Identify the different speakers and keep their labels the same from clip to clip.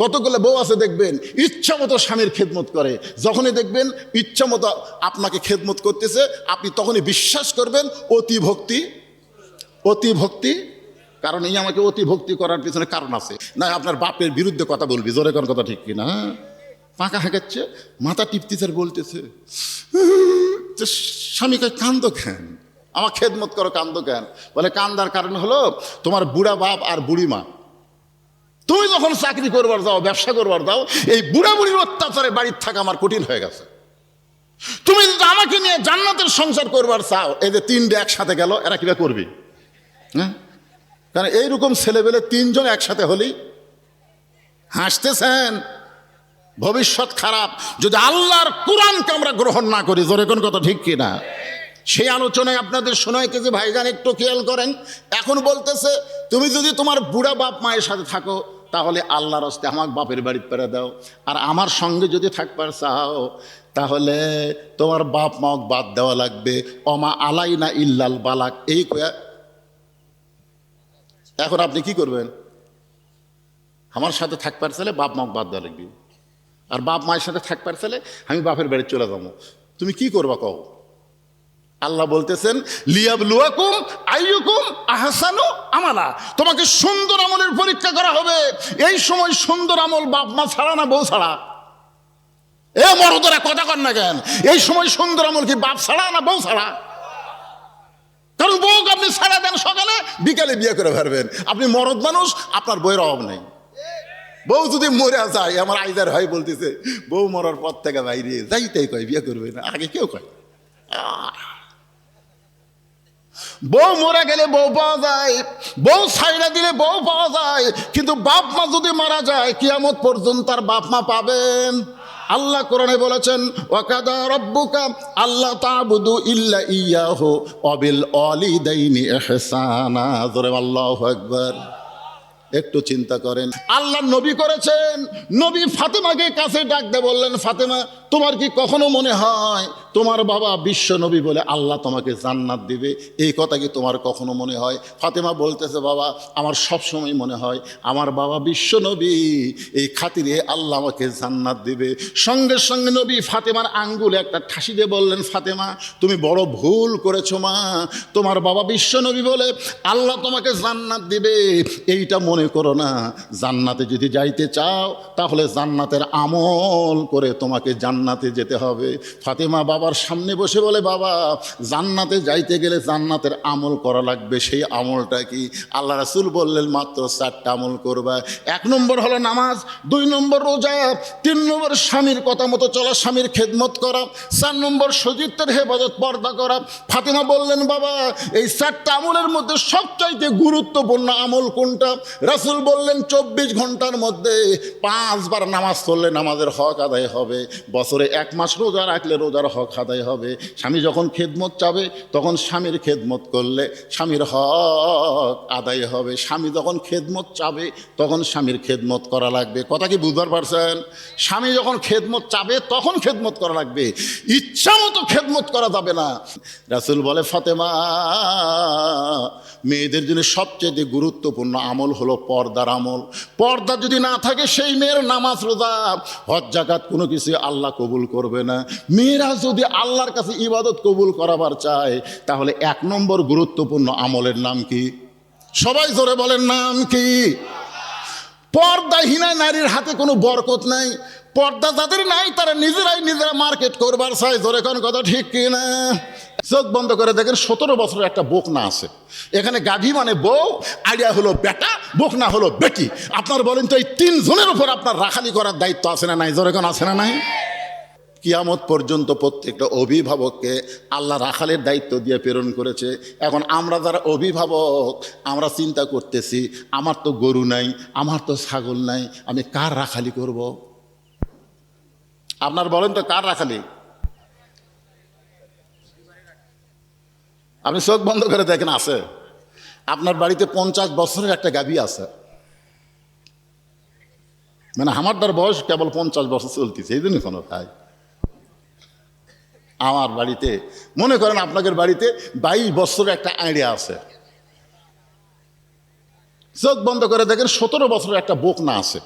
Speaker 1: কতগুলো বউ আছে দেখবেন ইচ্ছা মতো স্বামীর খেদমত করে, যখনই দেখবেন ইচ্ছা মতো আপনাকে খেদমত করতেছে আপনি তখনই বিশ্বাস করবেন অতি ভক্তি, অতি ভক্তি। কারণ এই আমাকে অতি ভক্তি করার পিছনে কারণ আছে। না আপনার বাপের বিরুদ্ধে কথা বলবি, জোরে কোন কথা ঠিক কিনা, পাকা হাঁকাচ্ছে, মাথা টিপতেছে আর বলতেছে স্বামীকে কান্দ কেন, আমার খেদমত করো কান্দ কেন? বলে কান্দার কারণ হলো তোমার বুড়া বাপ আর বুড়ি মা, তুমি যখন চাকরি করবার যাও, ব্যবসা করবার যাও, এই বুড়া বুড়ির অত্যাচারে বাড়ির থাকা আমার কঠিন হয়ে গেছে। তুমি যদি আমাকে নিয়ে জান্নাতের সংসার করবার চাও, এই যে তিনটে একসাথে গেল, এরা কিবা করবি? হ্যাঁ, কারণ এইরকম ছেলেবেলে তিনজন একসাথে হলেই হাসতেছেন, ভবিষ্যৎ খারাপ যদি আল্লাহর কোরআনকে আমরা গ্রহণ না করি। জোরে কোন কথা ঠিক কিনা? সেই আলোচনায় আপনাদের শোনাইতেছে ভাইজান, একটু খেয়াল করেন। এখন বলতেছে তুমি যদি তোমার বুড়া বাপ মায়ের সাথে থাকো তাহলে আল্লাহর হস্তে আমার বাপের বাড়ি পেরে দাও, আর আমার সঙ্গে যদি থাকবার চাও তাহলে তোমার বাপ মাক বাদ দেওয়া লাগবে, অমা আলাইনা ইল্লাল বালাক। এই কয়া এখন আপনি কি করবেন? আমার সাথে থাকবার চাইলে বাপ মাক বাদ দেওয়া লাগবে, আর বাপ মায়ের সাথে থাকবার চাইলে আমি বাপের বাড়ি চলে যাবো। তুমি কি করবা কও? আল্লাহ বলতেছেন লিয়াবলুয়াকুম আইয়ুকুম আহসানু আমালা, তোমাকে সুন্দর আমলের পরীক্ষা করা হবে। এই সময় সুন্দর আমল বাপ মা ছাড়া না বউ ছাড়া? এ মরদরা কথা কর না কেন? এই সময় সুন্দর আমল কি বাপ ছাড়া না বউ ছাড়া? কারণ বউকে আপনি ছাড়া দেন সকালে, বিকালে বিয়ে করে ফেলবেন। আপনি মরদ মানুষ, আপনার বইয়ের অভাব নেই। বউ যদি মরে যায়, আমার আইদার ভাই বলতেছে বউ মরার পর থেকে বাইরে যাইতেই কয় বিয়ে করবে না, আগে কেউ কয়। বউ মরে গেলে বউ পাওয়া যায়, বউ ছাইড়া দিলে বউ পাওয়া যায়, কিন্তু বাপ মা যদি মারা যায় কিয়ামত পর্যন্ত তার বাপ মা পাবেন। আল্লাহ কোরআনে বলেছেন ওয়াকাদা রাব্বুকা আল্লা তা'বুদু ইল্লা ইয়াহু ওয়া বিল ওয়ালিদাইনি ইহসানা। জোরে আল্লাহু আকবার। একটু চিন্তা করেন, আল্লাহ নবী করেছেন, নবী ফাতেমাকে কাছে ডাক দিয়ে বললেন ফাতেমা তোমার কি কখনো মনে হয় তোমার বাবা বিশ্ব নবী বলে আল্লাহ তোমাকে জান্নাত দিবে? এই কথা কি তোমার কখনো মনে হয়? ফাতেমা বলতেছে বাবা আমার সব সময় মনে হয় আমার বাবা বিশ্ব নবী, এই খাতিরে আল্লাহ আমাকে জান্নাত দিবে। সঙ্গে সঙ্গে নবী ফাতেমার আঙ্গুলে একটা ঠাসি দিয়ে বললেন ফাতেমা তুমি বড় ভুল করেছো মা, তোমার বাবা বিশ্ব নবী বলে আল্লাহ তোমাকে জান্নাত দিবে এইটা মনে করো না। জান্নাতে যদি যাইতে চাও তাহলে জান্নাতের আমল করে তোমাকে জান্নাতে যেতে হবে। ফাতেমা বাবার সামনে বসে বলে বাবা জান্নাতে যাইতে গেলে জান্নাতের আমল করা লাগবে, সেই আমলটা কি? আল্লাহ রাসূল বললেন মাত্র 4টা আমল করবা। 1 নম্বর হলো নামাজ, 2 নম্বর রোজা, 3 নম্বর স্বামীর কথা মতো চলা, স্বামীর খেদমত করা, 4 নম্বর সতীত্বের হেফাজত পর্দা করা। ফাতেমা বললেন বাবা এই 4টা আমলের মধ্যে সবচাইতে গুরুত্বপূর্ণ আমল কোনটা? রাসূল বললেন 24 ঘন্টার মধ্যে 5 বার নামাজ পড়লে নামাজের হক আদায় হবে, বছরে 1 মাস রোজা রাখলে রোজার হক আদায় হবে। স্বামী যখন খেদমত চাবে তখন স্বামীর খেদমত করলে স্বামীর হক আদায় হবে। স্বামী যখন খেদমত চাবে তখন স্বামীর খেদমত করা লাগবে। কথা কি বুঝতে পারছেন? স্বামী যখন খেদমত চাবে তখন খেদমত করা লাগবে, ইচ্ছা মতো খেদমত করা যাবে না। রাসূল বলে ফাতেমা মেয়েদের জন্য সবচেয়ে গুরুত্বপূর্ণ আমল হলো পর্দার আমল। পর্দা যদি না থাকে সেই মেয়ের নামাজ রোজা হজ যাকাত কোনো কিছু আল্লাহ কবুল করবে না। মেয়েরা যদি আল্লাহর কাছে ইবাদত কবুল করাবার চায় তাহলে 1 নম্বর গুরুত্বপূর্ণ আমলের নাম কি? সবাই জোরে বলেন নাম কি? পর্দাহীনা নারীর হাতে কোনো বরকত নাই। পর্দা যাদের নাই তারা নিজেরা মার্কেট করবার চায়। জোরে কোন কথা ঠিক কিনা? চোখ বন্ধ করে দেখেন 17 বছরের একটা বকনা আছে, এখানে গাভী মানে বউ, আইডিয়া হলো বেটা, বকনা হলো বেটি। আপনার বলেন তো এই 3 জনের উপর আপনার রাখালি করার দায়িত্ব আছে না নাই? জোরে কোন আছে না নাই? কিয়ামত পর্যন্ত প্রত্যেকটা অভিভাবককে আল্লাহ রাখালের দায়িত্ব দিয়ে প্রেরণ করেছে। এখন আমরা যারা অভিভাবক আমরা চিন্তা করতেছি আমার তো গরু নাই, আমার তো ছাগল নাই, আমি কার রাখালি করব? আপনার বলেন তো কার রাখালি? আপনি চোখ বন্ধ করে দেখেন আছে আপনার বাড়িতে 50 বছরের একটা গাভী আছে, মানে আমার তার বয়স কেবল 50 বছর চলতেছে, এই জন্য কোনো ভাই আমার বাড়িতে মনে করেন আপনাদের বাড়িতে 22 বছরের একটা আইডিয়া আছে, চোখ বন্ধ করে দেখেন 17 বছরের একটা বোকনা আছে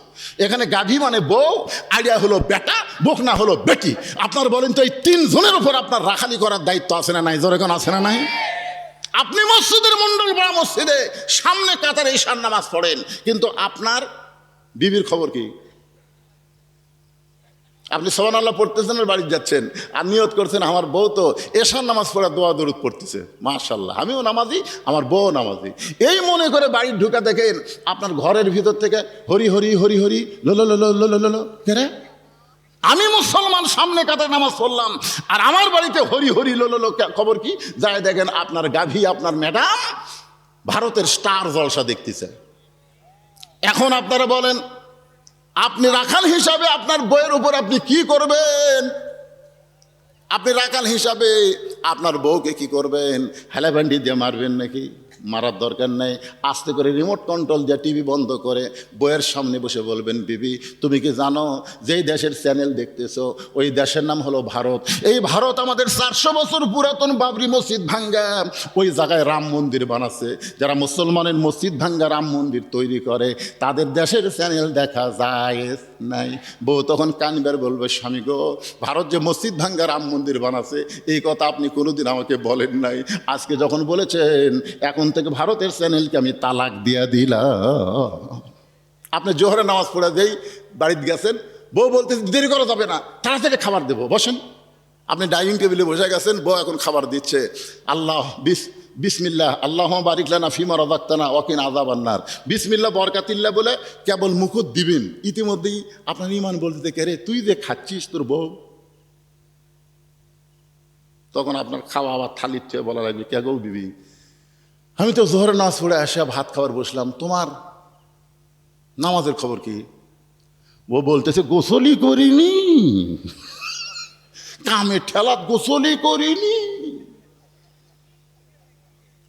Speaker 1: এখানে। গাভী মানে বউ, আইডিয়া হলো বেটা, বোকনা হলো বেটি। আপনার বলেন তো এই 3 জনের উপর আপনার রাখালি করার দায়িত্ব আছে না নাই? জোরে কোন আছে না নাই? আপনি মসজিদের মন্ডল বড় মসজিদে সামনে কাতারে ঈশার নামাজ পড়েন, কিন্তু আপনার বিবির খবর কি? আপনি সুবহানাল্লাহ পড়তেছেন আর বাড়ি যাচ্ছেন, আর নিয়ত করছেন আমার বউ তো এশার নামাজ পড়া দোয়া দরুদ পড়তেছে, মাশাআল্লাহ আমিও নামাজি, আমার বউ নামাজি, এই মনে করে বাড়ি ঢুকা দেখেন আপনার ঘরের ভিতর থেকে হরি হরি হরি হরি লো লো লো লো লো লো লো। আমি মুসলমান সামনে কাতারে নামাজ পড়লাম আর আমার বাড়িতে হরি হরি লো লো লো। খবর কি? যায় দেখেন আপনার গাভী, আপনার ম্যাডাম ভারতের স্টার জলসা দেখতেছে। এখন আপনারা বলেন আপনি রাখাল হিসাবে আপনার বউয়ের উপর আপনি কি করবেন? আপনি রাখাল হিসাবে আপনার বউকে কি করবেন? হেলাভ্যান্ডি দিয়ে মারবেন নাকি? মারার দরকার নেই। আস্তে করে রিমোট কন্ট্রোল দিয়ে টিভি বন্ধ করে বউয়ের সামনে বসে বলবেন, বিবি তুমি কি জানো যেই দেশের চ্যানেল দেখতেছো ওই দেশের নাম হলো ভারত। এই ভারত আমাদের 400 বছর পুরাতন বাবরি মসজিদ ভাঙ্গা ওই জায়গায় রাম মন্দির বানাচ্ছে। যারা মুসলমানের মসজিদ ভাঙ্গা রাম মন্দির তৈরি করে তাদের দেশের চ্যানেল দেখা যায় নাই। বউ তখন কানবার বলবে, স্বামী গো, ভারত যে মসজিদ ভাঙ্গা রাম মন্দির বানাচ্ছে এই কথা আপনি কোনোদিন আমাকে বলেন নাই। আজকে যখন বলেছেন এখন থেকে ভারতের চ্যানেলকে আমি তালাক দিয়া দিলাম। আপনি জোহরে নামাজ পড়ে যেই বাড়িতে গেছেন, বউ বলতে দেরি করা যাবে না, তাড়াতাড়ি খাবার দেবো, বসেন। আপনি ডাইনিং টেবিলে বসে গেছেন, বউ এখন খাবার দিচ্ছে। আল্লাহ বিসমিল্লাহ আল্লাহ বারিক লানা ফিমা রাযাকতানা ওয়াকিনা আযাবান্নার, বিসমিল্লাহ বরকাতিল্লাহ বলে কেবল মুখত দিবেন, ইতিমধ্যেই আপনার ইমান বলতে কে রে তুই যে খাচ্ছিস তোর বউ। তখন আপনার খাওয়া আবার থালির চেয়ে বলা লাগবে, কে গো বিবি আমি তো জোহরের নামাজ পড়ে আসা ভাত খাবার বসলাম, তোমার নামাজের খবর কি? ও বলতেছে গোসলই করিনি, কামে ঠেলাত গোসলই করিনি।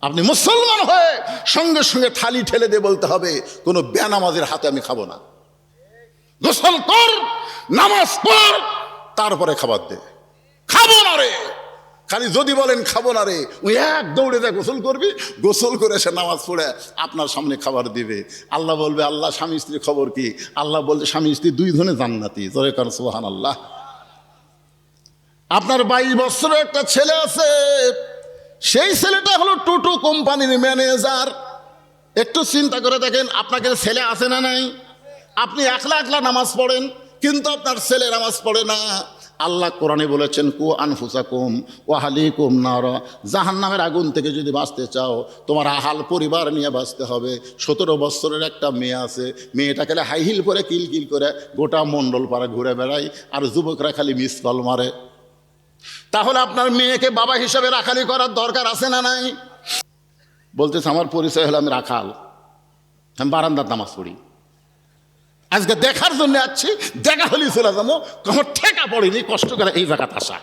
Speaker 1: আপনি মুসলমান হয়ে সঙ্গে সঙ্গে থালি ঠেলে দিয়ে বলতে হবে কোনো বেনামাজের হাতে আমি খাবো না। গোসল কর, নামাজ পড়, তারপরে খাবার দে। খাবো না রে, খালি যদি বলেন খাবো না রে, ওই এক দৌড়ে যা গোসল করবি, গোসল করে সে নামাজ পড়ে আপনার সামনে খাবার দিবে। আল্লাহ বলবে, আল্লাহ স্বামী স্ত্রীর খবর কি? আল্লাহ বলছে স্বামী স্ত্রী 2 জনে জান্নাতি। জোরে কার সুবহানাল্লাহ। আপনার 22 বছরের একটা ছেলে আছে, সেই ছেলেটা হলো টুটু কোম্পানির ম্যানেজার। একটু চিন্তা করে দেখেন আপনাকে ছেলে আছে না নাই? আপনি একলা একলা নামাজ পড়েন কিন্তু আপনার ছেলে নামাজ পড়ে না। আল্লাহ কোরআনে বলেছেন, কু আনফুসাকুম ওয়া আহলিকুম নারা, জাহান্নামের আগুন থেকে যদি বাঁচতে চাও তোমার আহাল পরিবার নিয়ে বাঁচতে হবে। 17 বছরের একটা মেয়ে আছে, মেয়েটা খালি হাই হিল করে কিলকিল করে গোটা মণ্ডল পাড়া ঘুরে বেড়ায় আর যুবকরা খালি মিস কল মারে। তাহলে আপনার মেয়েকে বাবা হিসাবে রাখালি করার দরকার আছে না নাই? বলতেছে আমার পরিচয় হলো আমি রাখাল, আমি বারান্দার নামাজ পড়ি, আজকে দেখার জন্য আসছি, দেখা হলেই চলে যাবো, আমার ঠেকা পড়েনি কষ্ট করে এই জায়গাতে আসা।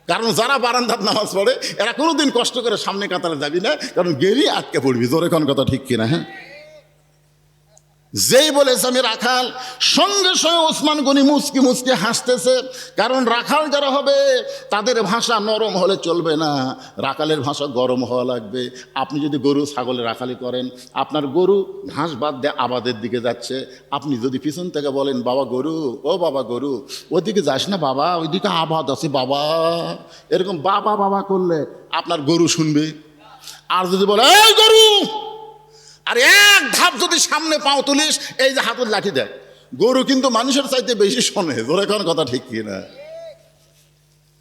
Speaker 1: কারণ যারা বারান্দার নামাজ পড়ে এরা কোনোদিন কষ্ট করে সামনে কাতারে যাবি না, কারণ গেলি আটকে পড়বি। জোরে কোন কথা ঠিক কিনা? হ্যাঁ, যেই বলেছে আমি রাখাল, সঙ্গে সঙ্গে ওসমান গনি মুচকি মুচকি হাসতেছে। কারণ রাখাল যারা হবে তাদের ভাষা নরম হলে চলবে না, রাখালের ভাষা গরম হওয়া লাগবে। আপনি যদি গরু ছাগলে রাখালি করেন, আপনার গরু ঘাস বাদ দিয়ে আবাদের দিকে যাচ্ছে, আপনি যদি পিছন থেকে বলেন বাবা গরু, ও বাবা গরু, ওদিকে যাস না বাবা, ওইদিকে আবাদ আছে বাবা, এরকম বাবা বাবা করলে আপনার গরু শুনবে। আর যদি বলে এই গরু, আর এক ধাপ যদি সামনে পাও তুলিস, এই যে হাতের লাঠি দেয়, গরু কিন্তু মানুষের চাইতে বেশি শোনে। জোরে কোন কথা ঠিক কিনা?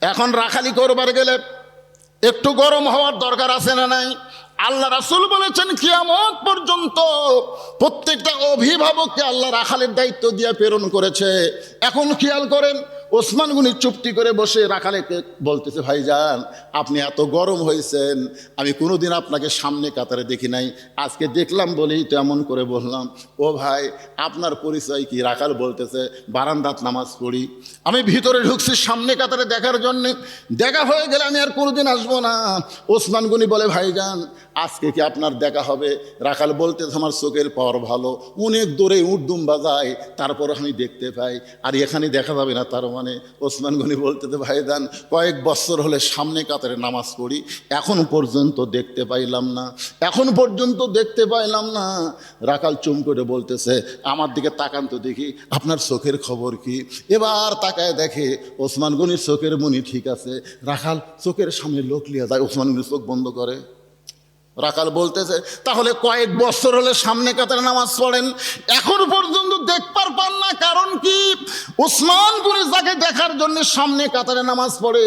Speaker 1: এখন রাখালি করবার গেলে একটু গরম হওয়ার দরকার আছে না নাই? আল্লাহ রাসূল বলেছেন কিয়ামত পর্যন্ত প্রত্যেকটা অভিভাবককে আল্লাহ রাখালের দায়িত্ব দিয়ে প্রেরণ করেছে। এখন খেয়াল করেন, ওসমান গনি চুপটি করে বসে রাখালেকে বলতেছে, ভাইজান আপনি এত গরম হয়েছেন, আমি কোনোদিন আপনাকে সামনে কাতারে দেখি নাই, আজকে দেখলাম বলেই তো এমন করে বললাম। ও ভাই আপনার পরিচয় কি? রাখাল বলতেছে বারান্দাত নামাজ পড়ি, আমি ভিতরে ঢুকছি সামনে কাতারে দেখার জন্যে, দেখা হয়ে গেলে আমি আর কোনোদিন আসবো না। ওসমান গনি বলে, ভাইজান আজকে কি আপনার দেখা হবে? রাখাল বলতে আমার চোখের পাওয়ার ভালো, অনেক দূরে উর্দুম বাজায়, তারপর আমি দেখতে পাই, আর এখানে দেখা যাবে না। তার মানে ওসমান গনি বলতে ভাইজান কয়েক বছর হলে সামনে কাতারে নামাজ পড়ি, এখন পর্যন্ত দেখতে পাইলাম না, এখন পর্যন্ত দেখতে পাইলাম না। রাখাল চুম করে বলতেছে আমার দিকে তাকান তো দেখি আপনার চোখের খবর কি। এবার তাকায় দেখে ওসমান গনির চোখের মনি ঠিক আছে। রাখাল চোখের সামনে লোক লিয়া যায়, ওসমান গনি চোখ বন্ধ করে। রাখাল বলতেছে তাহলে কয়েক বছর হলে সামনে কাতারে নামাজ পড়েন, এখন পর্যন্ত দেখবার পান না, কারণ কি? ওসমান গনি যাকে দেখার জন্য সামনে কাতারে নামাজ পড়ে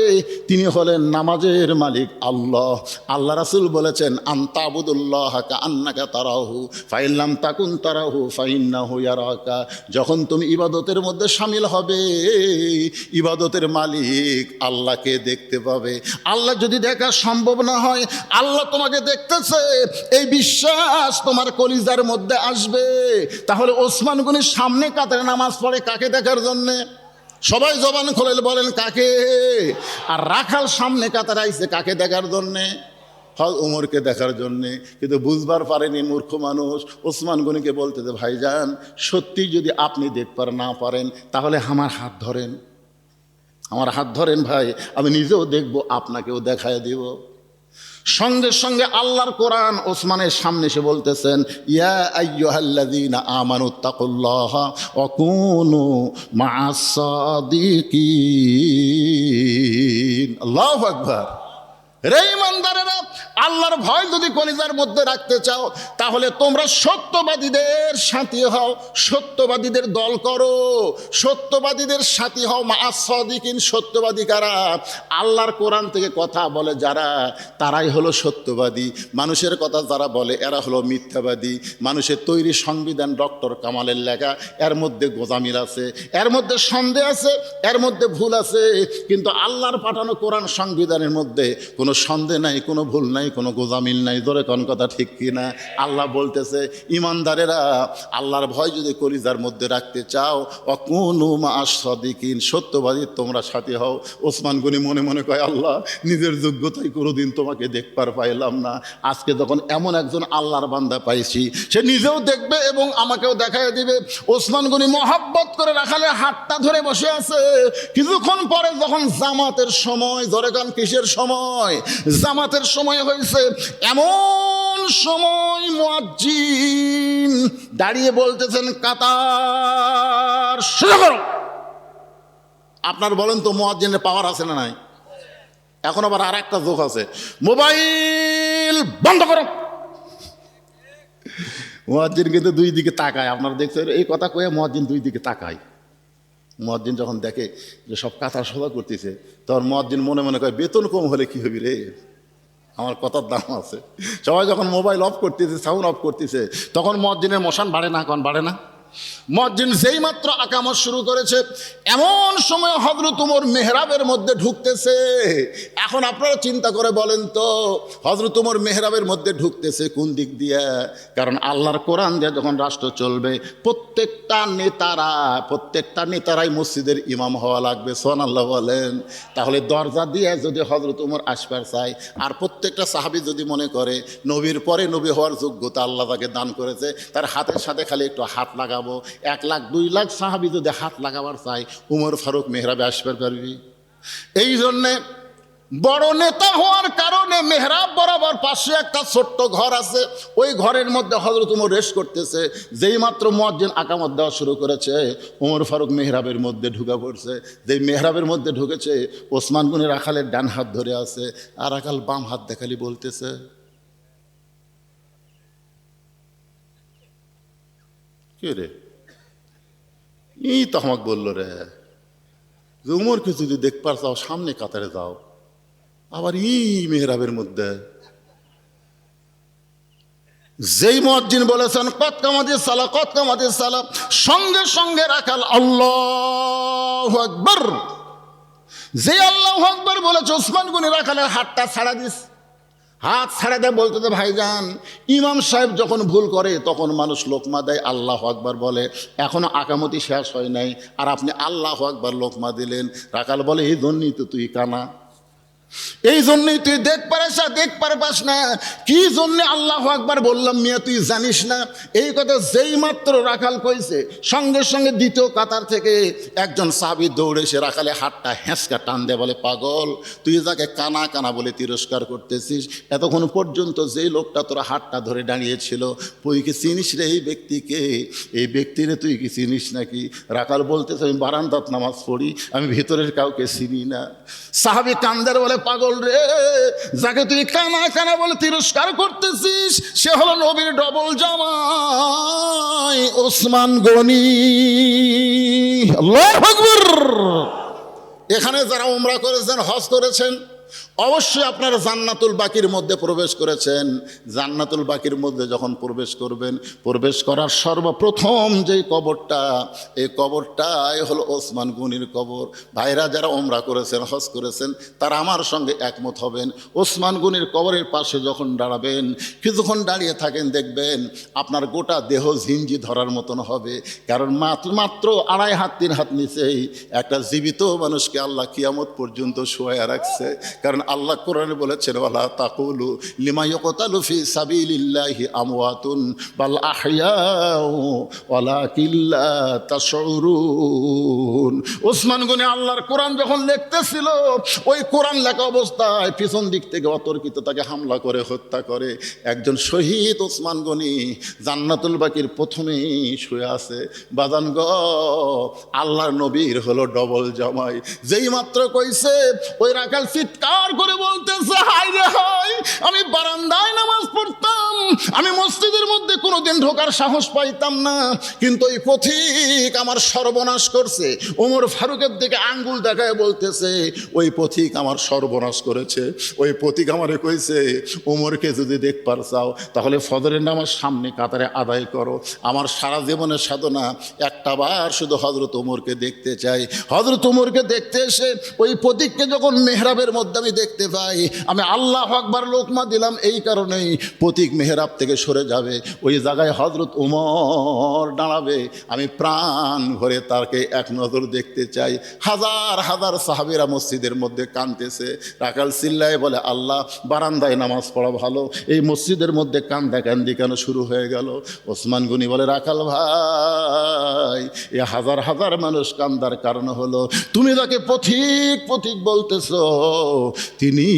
Speaker 1: তিনি হলেন নামাজের মালিক আল্লাহ। আল্লাহ রাসূল বলেছেন আনতাবুদুল্লাহ কাআন্নাকা তারাহু ফাইন লাম তাকুন তারাহু ফাইন্নাহু ইয়ারাকা। যখন তুমি ইবাদতের মধ্যে শামিল হবে, ইবাদতের মালিক আল্লাহকে দেখতে পাবে। আল্লাহ যদি দেখা সম্ভব না হয়, আল্লাহ তোমাকে দেখতে এই বিশ্বাস তোমার কলিজার মধ্যে আসবে। তাহলে ওসমান গনির সামনে কাতারে নামাজ পড়ে কাকে দেখার জন্য? সবাই জবান খুলে বলেন কাকে? আর রাখাল সামনে কাতারে আইছে কাকে দেখার জন্যে? উমরকে দেখার জন্যে। কিন্তু বুঝবার পারেনি মূর্খ মানুষ। ওসমান গনিকে বলতে ভাইজান সত্যি যদি আপনি দেখবার না পারেন তাহলে আমার হাত ধরেন, আমার হাত ধরেন ভাই, আমি নিজেও দেখব, আপনাকেও দেখায় দিব। সঙ্গে সঙ্গে আল্লাহর কোরআন ওসমানের সামনে এসে বলতেছেন ইয়া আইয়ুহাল্লাযীনা আমানুত্তাকুল্লাহা ওয়া কুনু মা'আস সাদিকিন। আল্লাহু আকবার। রে ইমানদারেরা, আল্লাহর ভয় যদি কলিজার মধ্যে রাখতে চাও তাহলে তোমরা সত্যবাদীদের সাথী হও, সত্যবাদীদের দল করো, সত্যবাদীদের সাথী হও। মা'আস সাদিকিন, সত্যবাদী কারা? আল্লাহর কোরআন থেকে কথা বলে যারা, তারাই হলো সত্যবাদী। মানুষের কথা যারা বলে এরা হলো মিথ্যাবাদী। মানুষের তৈরি সংবিধান ডক্টর কামালের লেখা, এর মধ্যে গোজামিল আছে, এর মধ্যে সন্দেহ আছে, এর মধ্যে ভুল আছে। কিন্তু আল্লাহর পাঠানো কোরআন সংবিধানের মধ্যে কোনো সন্দেহ নাই, কোনো ভুল নাই, কোনো গোজামিল নাই। ধরে কোন কথা ঠিক কিনা? আল্লাহ বলতেছে ইমানদারেরা আল্লাহর ভয় যদি কলিজার মধ্যে রাখতে চাও অকুনু মা'আস সাদিকিন, সত্যবাদী তোমরা সাথী হও। ওসমান গনি মনে মনে কয় আল্লাহ নিজের যোগ্যতায় কোনোদিন তোমাকে দেখবার পাইলাম না, আজকে যখন এমন একজন আল্লাহর বান্দা পাইছি সে নিজেও দেখবে এবং আমাকেও দেখায় দিবে। ওসমান গনি মহাব্বত করে রাখালের হাতটা ধরে বসে আছে। কিছুক্ষণ পরে যখন জামাতের সময়, ধরে কান কিসের সময়? জামাতের সময় হয়েছে। এমন সময় মুয়াজ্জিন দাঁড়িয়ে বলতেছেন কাতার সোজা করো। আপনার বলেন তো মুয়াজ্জিনের পাওয়ার আছে না নাই? এখন আবার আর একটা যোগ আছে, মোবাইল বন্ধ করো। মুয়াজ্জিন কিন্তু দুই দিকে তাকায়। আপনারা দেখছেন এই কথা কয়ে মুয়াজ্জিন দুই দিকে তাকায়। মুয়াজ্জিন যখন দেখে যে সব কাতার সোজা করতেছে তখন মুয়াজ্জিন মনে মনে কয় বেতন কম হলে কি হবি রে, আমার কথার দাম আছে। সবাই যখন মোবাইল অফ করতেছে, সাউন্ড অফ করতেছে, তখন মুয়াজ্জিনের মশান বাড়ে না? এখন বাড়ে না? মুয়াজ্জিন যেই মাত্র আকামত শুরু করেছে এমন সময় হযরত ওমর মেহরাবের মধ্যে ঢুকতেছে। এখন আপনারা চিন্তা করে বলেন তো হযরত ওমর মেহরাবের মধ্যে ঢুকতেছে কোন দিক দিয়ে? কারণ আল্লাহর কোরআন দিয়ে যখন রাষ্ট্র চলবে প্রত্যেকটা নেতারাই মসজিদের ইমাম হওয়া লাগবে। সুবহানাল্লাহ বলেন। তাহলে দরজা দিয়ে যদি হযরত ওমর আসবার চায়, আর প্রত্যেকটা সাহাবী যদি মনে করে নবীর পরে নবী হওয়ার যোগ্যতা আল্লাহ তাকে দান করেছে, তার হাতের সাথে খালি একটু হাত লাগাবো, 1 লাখ 2 লাখ সাহাবী যদি হাত লাগাবার চাই উমর ফারুক মেহরাবে আসবার পারবি। এই জন্যে বড় নেতা হওয়ার কারণে মেহরাব বরাবর পাশে একটা ছোট্ট ঘর আছে, ওই ঘরের মধ্যে হযরত ওমর রেস্ট করতেছে। যেই মাত্র মুয়াজ্জিন আকামত দেওয়া শুরু করেছে ওমর ফারুক মেহরাবের মধ্যে ঢুকে পড়ছে। যেই মেহরাবের মধ্যে ঢুকেছে ওসমান গনি রাখালের ডান হাত ধরে আছে, আর রাখাল বাম হাত দেখালি বলতেছে কে রে? এই তো আমাকে বললো রে যে উমরকে যদি দেখবার চাও সামনে কাতারে যাও, আবার মেহরাবের মধ্যে। যেই মুয়াজ্জিন বলেছেন কদ কামাতিস সালাহ, কদ কামাতিস সালাহ, সঙ্গে সঙ্গে রাখাল আল্লাহু আকবার। যে আল্লাহু আকবার বলেছে ওসমান গনি রাখালের হাতটা ছাড়া দিস। হাত ছাড়া দেয় বলতে তো ভাইজান ইমাম সাহেব যখন ভুল করে তখন মানুষ লোকমা দেয়, আল্লাহু আকবার বলে, এখনো আকামতি শেষ হয় নাই আর আপনি আল্লাহু আকবার লোকমা দিলেন। রাখাল বলে এই জন্যই তো তুই কানা। এই জন্যই তুই দেখ পারপাস না। কি জন্যে আল্লাহ আকবার বললাম মিয়া তুই জানিস না? এই কথা যেই মাত্র রাখাল কইছে, সঙ্গে সঙ্গে দ্বিতীয় কাতার থেকে একজন সাহাবী দৌড়ে এসে রাখালে হাতটা হ্যাঁচকা টান দেয়, বলে পাগল, তুই যাকে কানা কানা বলে তিরস্কার করতেছিস, এতক্ষণ পর্যন্ত যেই লোকটা তোরা হাতটা ধরে দাঁড়িয়েছিল, তুই কি চিনিস রে এই ব্যক্তিকে? এই ব্যক্তিরে তুই কি চিনিস নাকি? রাখাল বলতেছে, আমি বারান্দাত নামাজ পড়ি, আমি ভিতরের কাউকে চিনি না। সাহাবী কান্দের বলে, পাগল রে, যাকে তুই কানা কানা বলে তিরস্কার করতেছিস সে হলো নবীর ডবল জামাই ওসমান গনি। আল্লাহু আকবার। এখানে যারা উমরা করেছেন, হজ করেছেন, অবশ্যই আপনারা জান্নাতুল বাকির মধ্যে প্রবেশ করেছেন। জান্নাতুল বাকির মধ্যে যখন প্রবেশ করবেন, প্রবেশ করার সর্বপ্রথম যেই কবরটা, এই কবরটাই হলো ওসমান গনির কবর। ভাইরা যারা উমরা করেছেন, হজ করেছেন, তারা আমার সঙ্গে একমত হবেন। ওসমান গনির কবরের পাশে যখন দাঁড়াবেন, কিছুক্ষণ দাঁড়িয়ে থাকেন, দেখবেন আপনার গোটা দেহ ঝিঞ্জি ধরার মতন হবে। কারণ মাত্র 2.5 হাত 3 হাত নিচেই একটা জীবিত মানুষকে আল্লাহ কিয়ামত পর্যন্ত শোয়া রাখছে। কারণ আল্লাহ কোরআনে বলেছেন, ওয়ালা তাকুলু লিমা ইউকতালু ফি সাবিলিল্লাহি আমওয়াতুন বাল আহইয়াউ ওয়ালাকিন লা তাশউরুন। ওসমান গনি আল্লাহর কোরআন যখন লিখতেছিল, ওই কোরআন লেখা অবস্থায় পিছন দিক থেকে অতর্কিত তাকে হামলা করে হত্যা করে একজন শহীদ ওসমান গনি জান্নাতুল বাকির প্রথমেই শুয়ে আছে। বাজান গ, আল্লাহর নবীর হলো ডবল জামাই। যেই মাত্র কইছে, ওই রাখাল চিৎকার করে বলতেছে, হায় রে হায়, আমি বারান্দায় নামাজ পড়তাম, আমি মসজিদের মধ্যে কোনোদিন ঢোকার সাহস পাইতাম না, কিন্তু ওই পথিক আমার সর্বনাশ করছে। ওমর ফারুকের দিকে আঙ্গুল দেখায় বলতেছে, ওই পথিক আমার সর্বনাশ করেছে। ওই পথিক আমারে কইছে, ওমরকে যদি দেখবার চাও তাহলে ফজরের নামাজ সামনে কাতারে আদায় করো। আমার সারা জীবনের সাধনা একটা বার শুধু হযরত ওমরকে দেখতে চাই। হযরত ওমরকে দেখতে এসে ওই পথিককে যখন মেহরাবের মধ্যে আমি দেখতে পাই, আমি আল্লাহু আকবার লোকমা দিলাম, এই কারণেই পথিক মেহরাব থেকে সরে যাবে, ওই জায়গায় হযরত ওমর দাঁড়াবে, আমি প্রাণ ভরে তাকে এক নজর দেখতে চাই। হাজার হাজার সাহাবীরা মসজিদের মধ্যে কাঁদতেছে। রাখাল চিল্লায় বলে, আল্লাহ, বারান্দায় নামাজ পড়া ভালো, এই মসজিদের মধ্যে কান্দাকান্দি কেন শুরু হয়ে গেল? ওসমান গনি বলে, রাখাল ভাই, এ হাজার হাজার মানুষ কান্দার কারণ হলো তুমি যাকে পথিক পথিক বলতেছ, তিনি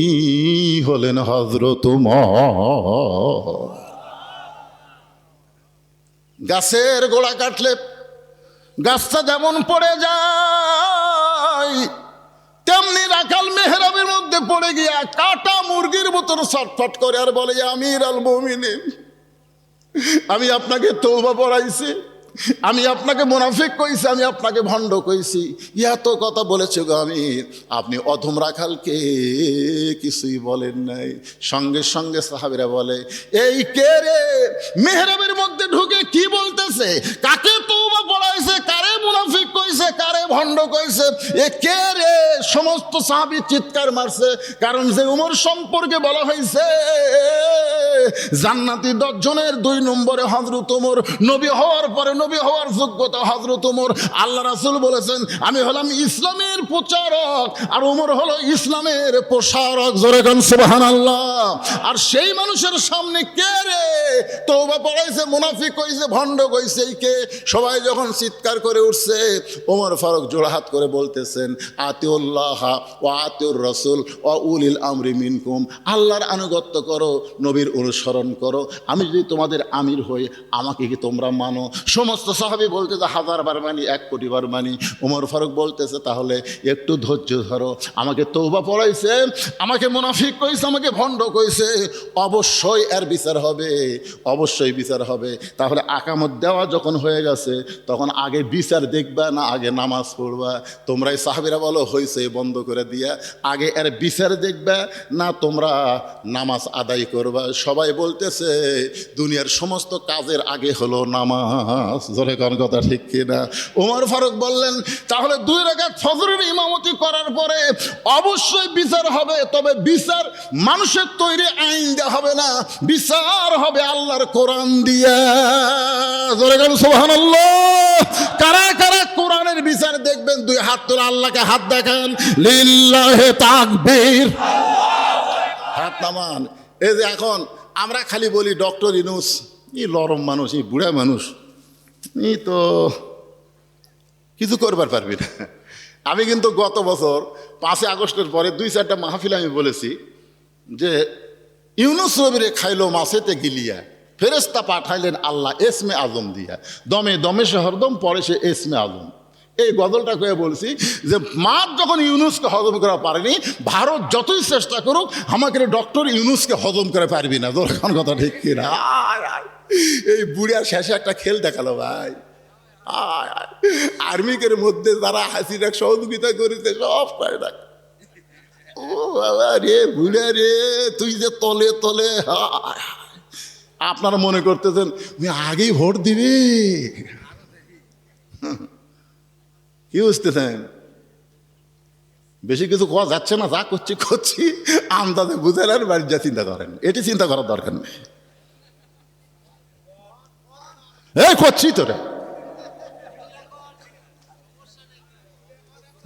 Speaker 1: হলেন হযরত ওমর। গাছের গোড়া কাটলে গাছটা যেমন পড়ে যায়, তেমনি রাখাল মেহরাবের মধ্যে পড়ে গিয়া কাটা মুরগির মতন ছটফট করে আর বলে, আমির আল মুমিনিন, আমি আপনাকে তওবা পড়াইছি, আমি আপনাকে মুনাফিক কইছি, আমি আপনাকে ভণ্ড কইছি, এত কথা বলেছে গো আমির, আপনি অধম রাখালকে কিছুই বলেন নাই। সঙ্গে সঙ্গে সাহাবীরা বলে, এই কে রে মেহরাবের মধ্যে ঢুকে কি বলতেছে? কাকে তওবা পড়াইছে? কারে মুনাফিক কইছে? কারে ভণ্ড কইছে? এ কে রে? সমস্ত সাহাবী চিৎকার মারছে। কারণ যে ওমর সম্পর্কে বলা হয়েছে জান্নাতি 10 জনের 2 নম্বরে হযরত ওমর, নবী হওয়ার পরে নবী হওয়ার যোগ্যতা হযরত ওমর। আল্লাহ রাসূল বলেছেন, আমি হলাম ইসলামের প্রচারক আর ওমর হলো ইসলামের প্রসারক। জোরে গান সুবহানাল্লাহ। আর সেই মানুষের সামনে কে রে তওবা পড়াইছে, মুনাফিক কইছে, ভণ্ড কইছে, এই কে? সবাই যখন চিৎকার করে উঠছে, ওমর ফারুক জোড়হাত করে বলতেছেন, আতিউল্লাহ ওয়া আতিউর রাসূল ওয়া উলিল আমরি মিনকুম, আল্লাহর আনুগত্য করো, নবীর অনুসরণ করো। আমি যদি তোমাদের আমির হই, আমাকে কি তোমরা মানো? সমস্ত সাহাবী বলতেছে, 1000 বার মানি, 1 কোটি বার মানি। ওমর ফারুক বলতেছে, তাহলে একটু ধৈর্য ধরো, আমাকে তওবা পড়াইছে, আমাকে মুনাফিক কইছে, আমাকে ভণ্ড কইছে, অবশ্যই এর বিচার হবে, অবশ্যই বিচার হবে। তাহলে আকামত দেওয়া যখন হয়ে গেছে, তখন আগে বিচার দেখবা না আগে নামাজ পড়বা? তোমরাই সাহাবীরা বলো, হইছে, বন্ধ করে দিয়া আগে এর বিচার দেখবা না তোমরা নামাজ আদায় করবা? সবাই বলতেছে, দুনিয়ার সমস্ত কাজের আগে হলো নামাজ। জোরে কোন কথা ঠিক কিনা? ওমর ফারুক বললেন, তাহলে 2 রাকাত ফজরের ইমামতি করার পরে অবশ্যই বিচার হবে, তবে বিচার মানুষের তৈরি আইন দেওয়া হবে না, বিচার হবে আল্লাহর কোরআন দিয়া। জোরে কোন সুবহানাল্লাহ। কারা কারা কোরআনের বিচার দেখবেন দুই হাত তোলা, আল্লাহকে হাত দেখান, লিল্লাহে তাকবীর, হাত নামান। এই যে এখন আমরা খালি বলি ডক্টর ইউনূস, এই লরম মানুষ, এই বুড়া মানুষ, এই তো কিছু করবার পারবি না। আমি কিন্তু গত বছর 5 আগস্টের পরে 2-4টা মাহফিল আমি বলেছি যে ইউনূস নবীরে খাইলো মাছেতে গিলিয়া, ফেরেশতা পাঠাইলেন আল্লাহ এসমে আজম দিয়া, দমে দমে সে হরদম পরে সে এসমে আজম। এই গজলটা কয়ে বলছি যে মাছ যখন ইউনূসকে হজম করা পারেনি, ভারত যতই চেষ্টা করুক আমাকে ডক্টর ইউনূসকে হজম করে পারবি না। তোর এখন কথা ঠিক কিনা? এই বুড়িয়ার শেষে একটা খেল দেখালো ভাই। আর্মিকের মধ্যে যারা হাসিনা সহযোগিতা করেছে সব পায় না। ও বাবা রে, বুড়া রে, তুই যে তলে তলে। আপনারা মনে করতেছেন আগেই ভোট দিবি, কি বুঝতেছেন? বেশি কিছু কোয়া যাচ্ছে না, যা করছি করছি আন্দাজে বুঝালেন, বাড়ির যা চিন্তা করেন, এটি চিন্তা করার দরকার নেই। এই করছি তোরে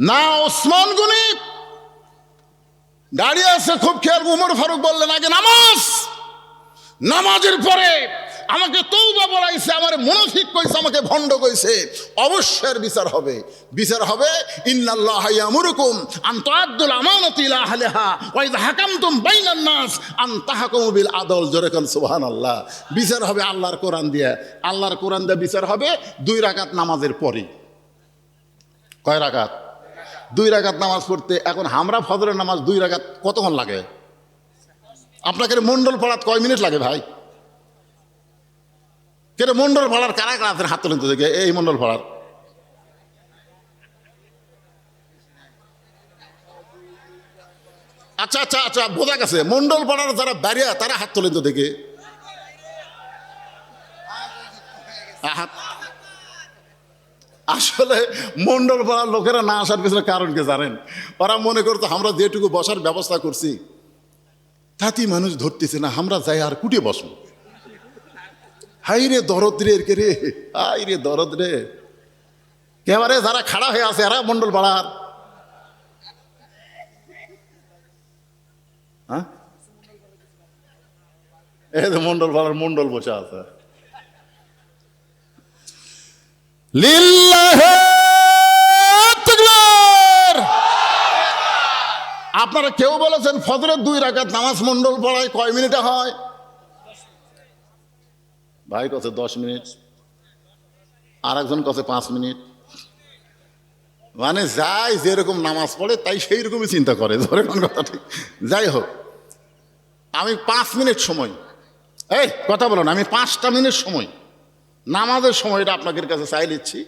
Speaker 1: না। ওসমান গনি দাঁড়িয়ে আছে, খুব খেয়াল। উমর ফারুক বললেন আগে নামাজ, নামাজের পরে আমাকে তওবা বলাইছে, আমার মুনাফিক কইছে, আমাকে ভণ্ড কইছে, অবশ্যই বিচার হবে। বিচার হবে ইন্নাল্লাহা ইয়ামুরুকুম আন তুআদ্দুল আমানাতি ইলা আহলিহা ওয়া ইযা হাকামতুম বাইনান নাস আন তাহকুমু বিল আদল। জোরে কোন সুবহানাল্লাহ। বিচার হবে আল্লাহর কোরআন দিয়ে, আল্লাহর কোরআন দিয়ে বিচার হবে 2 রাকাত নামাজের পরে। কয় রাকাত? 2 রাকাত নামাজ পড়তে। এখন আমরা ফজরের নামাজ 2 রাকাত কতক্ষণ লাগে? আপনাকে মন্ডল পড়াত কয় মিনিট লাগে ভাই? কেন মন্ডল পড়ার কারা কারা আছেন? হাত তোলেন তো দেখে। এই মন্ডল পড়ার আচ্ছা আচ্ছা আচ্ছা, বোঝা গেছে। মন্ডল পড়ার যারা বাড়িয়া তারা হাত তোলেন তো দেখে। আসলে মন্ডল পাড়ার লোকেরা না আসার পিছনে কারণ কে জানেন? ওরা মনে করতো আমরা যেটুকু বসার ব্যবস্থা করছি তাতেই মানুষ ধরতেছে না, আমরা যাই আর কুটে বসবো। হাই রে দরদ রে, কে রে, হাই রে দরদ রে। এবারে যারা খাড়া হয়ে আছে এরা মন্ডল পাড়ার। হ্যাঁ, এই যে মন্ডল পাড়ার মন্ডল বসে আছে। লিল্লাহে তাকবীর। আপনারা কেউ বলেছেন ফজরের 2 রাকাত নামাজ মন্ডল পড়ায় কয় মিনিটে হয়? ভাই কছে 10 মিনিট, আর একজন কছে 5 মিনিট। মানে যাই যেরকম নামাজ পড়ে তাই সেই রকমই চিন্তা করে। ধরে কোন কথা ঠিক। যাই হোক, আমি 5 মিনিট সময়, এই কথা বলো না, আমি 5টা মিনিট সময় নামাজের সময়টা আপনাদের কাছে চাই নিচ্ছি।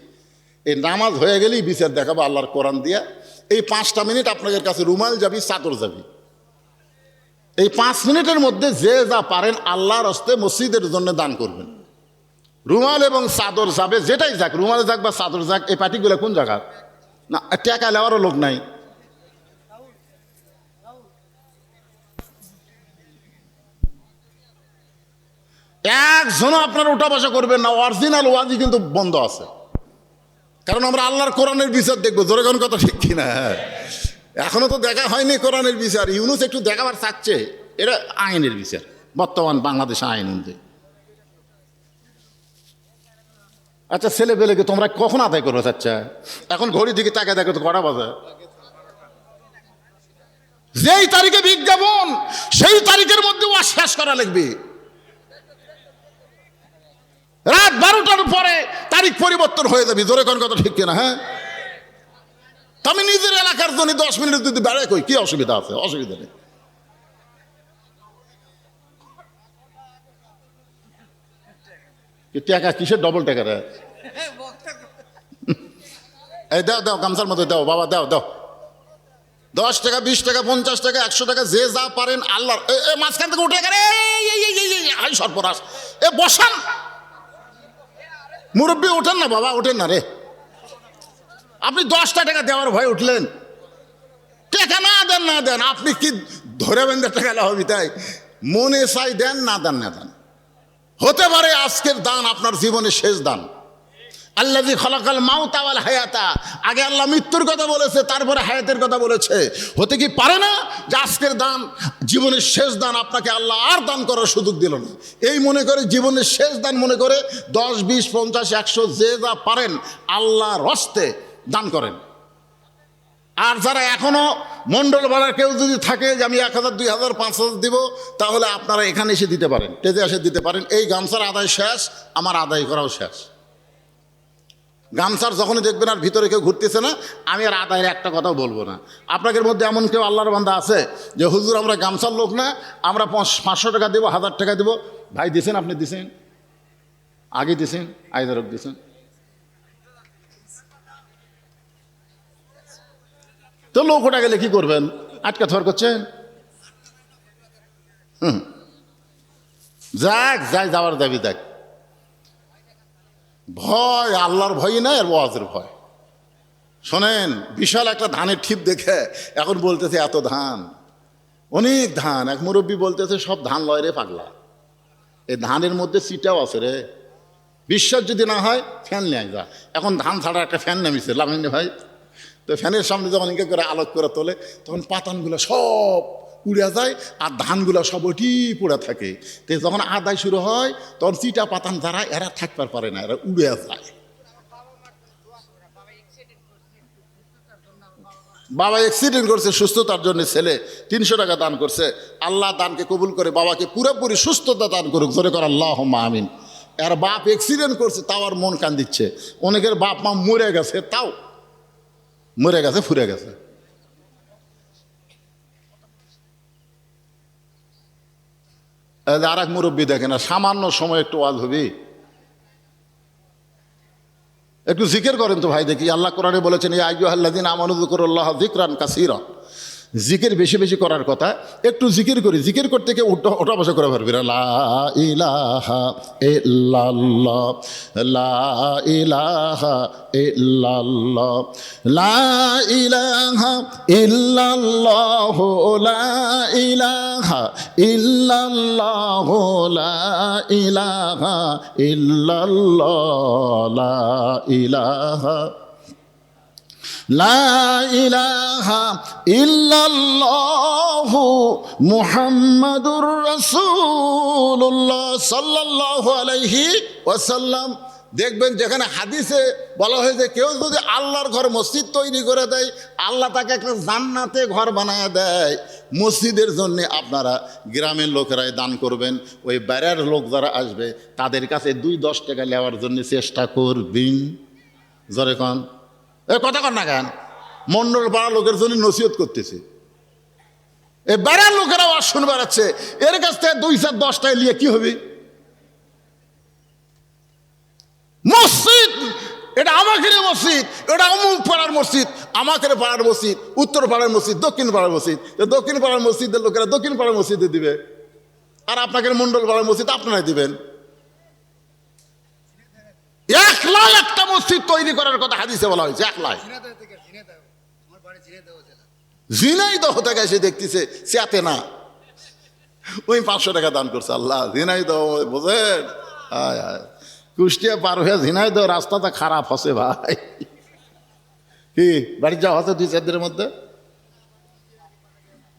Speaker 1: এই নামাজ হয়ে গেলেই বিচার দেখাবো আল্লাহর কোরআন দিয়া। এই 5টা মিনিট আপনাদের কাছে রুমাল যাবি, চাদর যাবি। এই 5 মিনিটের মধ্যে যে যা পারেন আল্লাহর হস্তে মসজিদের জন্য দান করবেন। রুমাল এবং চাদর যাবে, যেটাই যাক, রুমাল যাক বা চাদর যাক। এই পার্টিগুলো কোন জায়গা না, টাকা নেওয়ারও লোক নাই। একজনও আপনারা উঠা বসা করবেন না। অরিজিনাল ওয়াজি কিন্তু বন্ধ আছে, কারণ আমরা আল্লাহর কোরআনের বিচার দেখবো। জোরে কোন কথা ঠিক কিনা? হ্যাঁ, এখনো তো দেখা হয়নি কোরআনের বিচার। ইউনূস একটু দেখাবার চাচ্ছে, এটা আইনের বিচার, বর্তমান বাংলাদেশে আইন অনুযায়ী। আচ্ছা, ছেলে পেলেকে তোমরা কখন আদায় করবে? আচ্ছা, এখন ঘড়ি দিকে তাকে দেখো তো কটা বাজে। যেই তারিখে বিজ্ঞাপন সেই তারিখের মধ্যে ওয়াজ শেষ করা লাগবে। রাত 12টার পরে তারিখ পরিবর্তন হয়ে যাবে। জোরে কোন কথা ঠিক কিনা? হ্যাঁ, আমি নিজের এলাকার জন্য 10 মিনিট যদি বেড়াই কই, কি অসুবিধা আছে? অসুবিধা নেই। টাকা কিসের ডবল টাকা রে? এই দাও দাও, গামছার মধ্যে দাও বাবা, দাও দাও। 10 টাকা, 20 টাকা, 50 টাকা, 100 টাকা, যে যা পারেন আল্লাহর। মাঝখান থেকে উঠে গেলে সর্বনাশ। বসান, মুরব্বী ওঠেন না বাবা, ওঠেন না রে। আপনি 10টা টাকা দেওয়ার ভয় উঠলেন। টাকা না দেন, না দেন, আপনি কি ধরে বেঁধে টাকা হবে? তাই মনে চাই দেন, না দেন, না দেন। হতে পারে আজকের দান আপনার জীবনের শেষ দান। আল্লাযী খালাকাল মাউতা ওয়াল হায়াতা, আগে আল্লাহ মৃত্যুর কথা বলেছে, তারপরে হায়াতের কথা বলেছে। হতে কি পারে না যে আজকের দান জীবনের শেষ দান, আপনাকে আল্লাহ আর দান করার সুযোগ দিল না, এই মনে করে জীবনের শেষ দান মনে করে 10, 20, 50, 100 যে যা পারেন আল্লাহর হস্তে দান করেন। আর যারা এখনও মণ্ডল ভাড়ার কেউ যদি থাকে যে আমি 1000, 2000, 5000 দিব, তাহলে আপনারা এখানে এসে দিতে পারেন, টেজে এসে দিতে পারেন। এই গামছার আদায় শেষ, আমার আদায় করাও শেষ। গামছার যখনই দেখবেন আর ভিতরে কেউ ঘুরতেছে না, আমি আর আদায়ের একটা কথাও বলবো না। আপনাদের মধ্যে এমন কেউ আল্লাহর বান্দা আছে যে হুজুর আমরা গামছার লোক না, আমরা 500 টাকা দেবো, 1000 টাকা দেবো? ভাই দিছেন, আপনি দিছেন, আগে দিছেন, আইদারক দিছেন, তো লোক ওটা গেলে কি করবেন? আটকা থর করছেন। যাক যাই, যাওয়ার দাবি দেখ। ভয় আল্লাহর ভয় না, এর ওয়াজের ভয়। শোনেন, বিশাল একটা ধানের ঠিপ দেখে এখন বলতেছে এত ধান, অনেক ধান। এক মুরব্বী বলতেছে সব ধান লয় রে পাগলা, এই ধানের মধ্যে সিটাও আছে রে। বিশ্বাস যদি না হয় ফ্যান নিয়ে যা, এখন ধান ছাড়া একটা ফ্যান নামিছে লাগাইনি ভাই। তো ফ্যানের সামনে যখন ইনকে করে আলোক করে তোলে, তখন পাতানগুলো সব উড়ে যায় আর ধানগুলো সব ওটি পড়ে থাকে। তো যখন আদায় শুরু হয় তখন চিটা পাতান যারা, এরা থাকতে পারে না, এরা উড়ে যায়। বাবা অ্যাক্সিডেন্ট করছে, সুস্থতার জন্য ছেলে 300 টাকা দান করছে। আল্লাহ দানকে কবুল করে বাবাকে পুরোপুরি সুস্থতা দান করুক, জোরে কর আল্লাহুম্মা আমিন। এর বাপ অ্যাক্সিডেন্ট করছে, তাও আর মন কান্দিচ্ছে। অনেকের বাপ মা মরে গেছে, তাও মরে গেছে, ফুরে গেছে। আর এক মুরব্বী দেখে না, সামান্য সময় একটু ওয়াজ হবি, একটু জিকির করেন তো ভাই দেখি। আল্লাহ কোরআনে বলেছেন ইয়া আইয়ুহাল্লাযীনা আমানু যিকুরুল্লাহা যিকরান কাসীরা, জিকির বেশি বেশি করার কথা। একটু জিকির করি, জিকির করতে গিয়ে ওঠা বসা করে পারবি না। লা ইলাহা ইল্লাল্লাহ, লা ইলাহা ইল্লাল্লাহ, লা ইলাহা ইল্লাল্লাহ, লা ইলাহা ইল্লাল্লাহ, লা ইলাহা ইল্লাল্লাহ, লা ইলাহা লা ইলাহা ইল্লাল্লাহু মুহাম্মাদুর রাসূলুল্লাহ সাল্লাল্লাহু আলাইহি ওয়াসাল্লাম। দেখবেন যেখানে হাদিসে বলা হয়েছে কেউ যদি আল্লাহর ঘর মসজিদ তৈরি করে দেয়, আল্লাহ তাকে একটা জান্নাতে ঘর বানায় দেয়। মসজিদের জন্য আপনারা গ্রামের লোকেরাই দান করবেন, ওই বাইরের লোক যারা আসবে তাদের কাছে 2-10 টাকা নেওয়ার জন্য চেষ্টা করবেন। জোরে কন, এ কথা কন না কেন? মন্ডল পাড়া লোকের জন্য নসিহত করতেছে, এ বাইরের লোকেরাও আর শুনে বেড়াচ্ছে, এর কাছ থেকে 2-10 টাকা নিয়ে কি হবে? মসজিদ এটা আমাকে মসজিদ, এটা অমুক পাড়ার মসজিদ, আমাকে পাড়ার মসজিদ, উত্তর পাড়ার মসজিদ, দক্ষিণ পাড়ার মসজিদ। দক্ষিণ পাড়ার মসজিদের লোকেরা দক্ষিণ পাড়ার মসজিদে দিবে, আর আপনাকে মন্ডল পাড়ার মসজিদ আপনারাই দিবেন। 1 লাখ একটা মসজিদ তৈরি করার কথা হাদিসে বলা হয়েছে। 1 লাখ ঝিনাইদহ থেকে এসে দেখতেছে চেয়াতে না, ওই 500 টাকা দান করছে। আল্লাহ, ঝিনাইদহ বোঝেন, কুষ্টিয়া পার হয়ে ঝিনাইদহ রাস্তাটা খারাপ হচ্ছে ভাই। কি বাড়ি যাওয়া হচ্ছে 2-4 দিনের মধ্যে?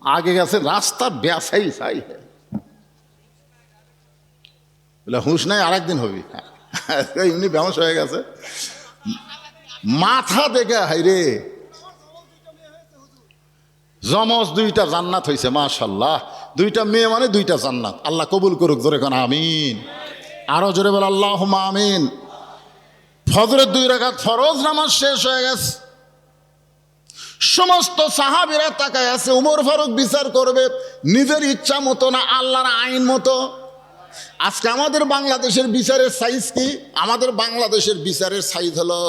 Speaker 1: আগে গেছে রাস্তা বেসাই চাই, হুঁশ নাই, আরেকদিন হবি। এমনি বেমস হয়ে গেছে, মাথা দেখে হাইরে জমজ 2টা জান্নাত হয়েছে, মাশাআল্লাহ। 2টা মেয়ে মানে 2টা জান্নাত। আল্লাহ কবুল করুক, জোরে কোন আমিন। আরো জোরে বল আল্লাহুম্মা আমিন। ফজরের 2 রাকাত ফরজ নামাজ শেষ হয়ে গেছে, সমস্ত সাহাবীরা তাকায় আছে। উমর ফারুক বিচার করবে নিজের ইচ্ছা মতো না, আল্লাহর আইন মতো। আজকে আমাদের বাংলাদেশের বিচারের সাইজ কি? আমাদের বাংলাদেশের বিচারের সাইজ হলো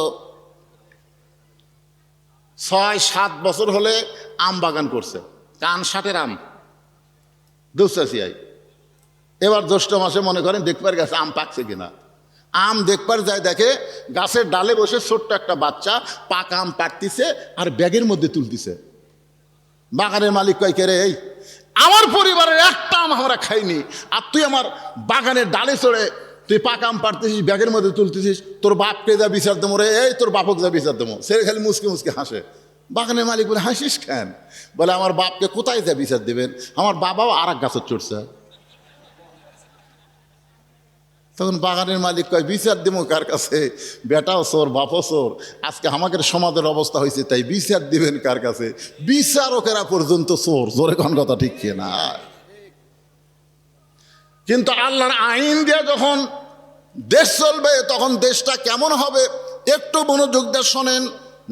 Speaker 1: 6-7 বছর হলে আম বাগান করছে, কান 60-এর আম দুসাসিয়াই। এবার জ্যৈষ্ঠ মাসে মনে করেন দেখবার গেছে আম পাকছে কিনা। আম দেখবার যায়, দেখে গাছের ডালে বসে ছোট্ট একটা বাচ্চা পাকা আম পাকতিছে আর ব্যাগের মধ্যে তুলতিছে। বাগানের মালিক কয়, কে রে, এই আমার পরিবারের একটা আম আমরা খাইনি, আর তুই আমার বাগানের ডালে চড়ে তুই পাকাম পারতেছিস, ব্যাগের মধ্যে তুলতেছিস, তোর বাপকে যা বিচার দেবো রে, এই তোর বাপক যা বিচার দেবো। সে খালি মুসকে মুসকে হাসে। বাগানের মালিক বলে, হাসিস কেন? বলে, আমার বাপকে কোথায় যা বিচার দেবেন, আমার বাবাও আর এক গাছের চড়ছে। তখন বাগানের মালিক কয়, বিচার দেবো কার কাছে? বেটাও চোর, বাপও চোর, আজকে আমাদের সমাজের অবস্থা হয়েছে, তাই বিচার দিবেন কার কাছে? বিচারকেরা পর্যন্ত চোর। জোরে কোন কথা ঠিক না? কিন্তু আল্লাহর আইন দিয়ে যখন দেশ চলবে, তখন দেশটা কেমন হবে একটু মনোযোগ দিয়ে শোনেন।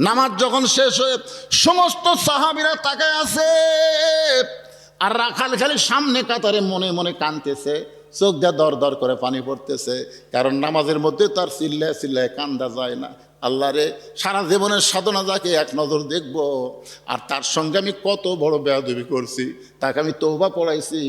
Speaker 1: নামাজ যখন শেষ হয়ে সমস্ত সাহাবীরা তাকায় আছে, আর রাখাল খালি সামনে কাতারে মনে মনে কাঁদতেছে, চোখ দিয়ে দর দর করে পানি পড়তেছে। কারণ নামাজের মধ্যে তার চিল্লায় চিল্লায় কান্দা যায় না। আল্লাহ রে, সারা জীবনের সাধনা যাকে এক নজর দেখব, আর তার সঙ্গে আমি কত বড় বেয়াদবি করছি, তাকে আমি তওবা পড়াইছি,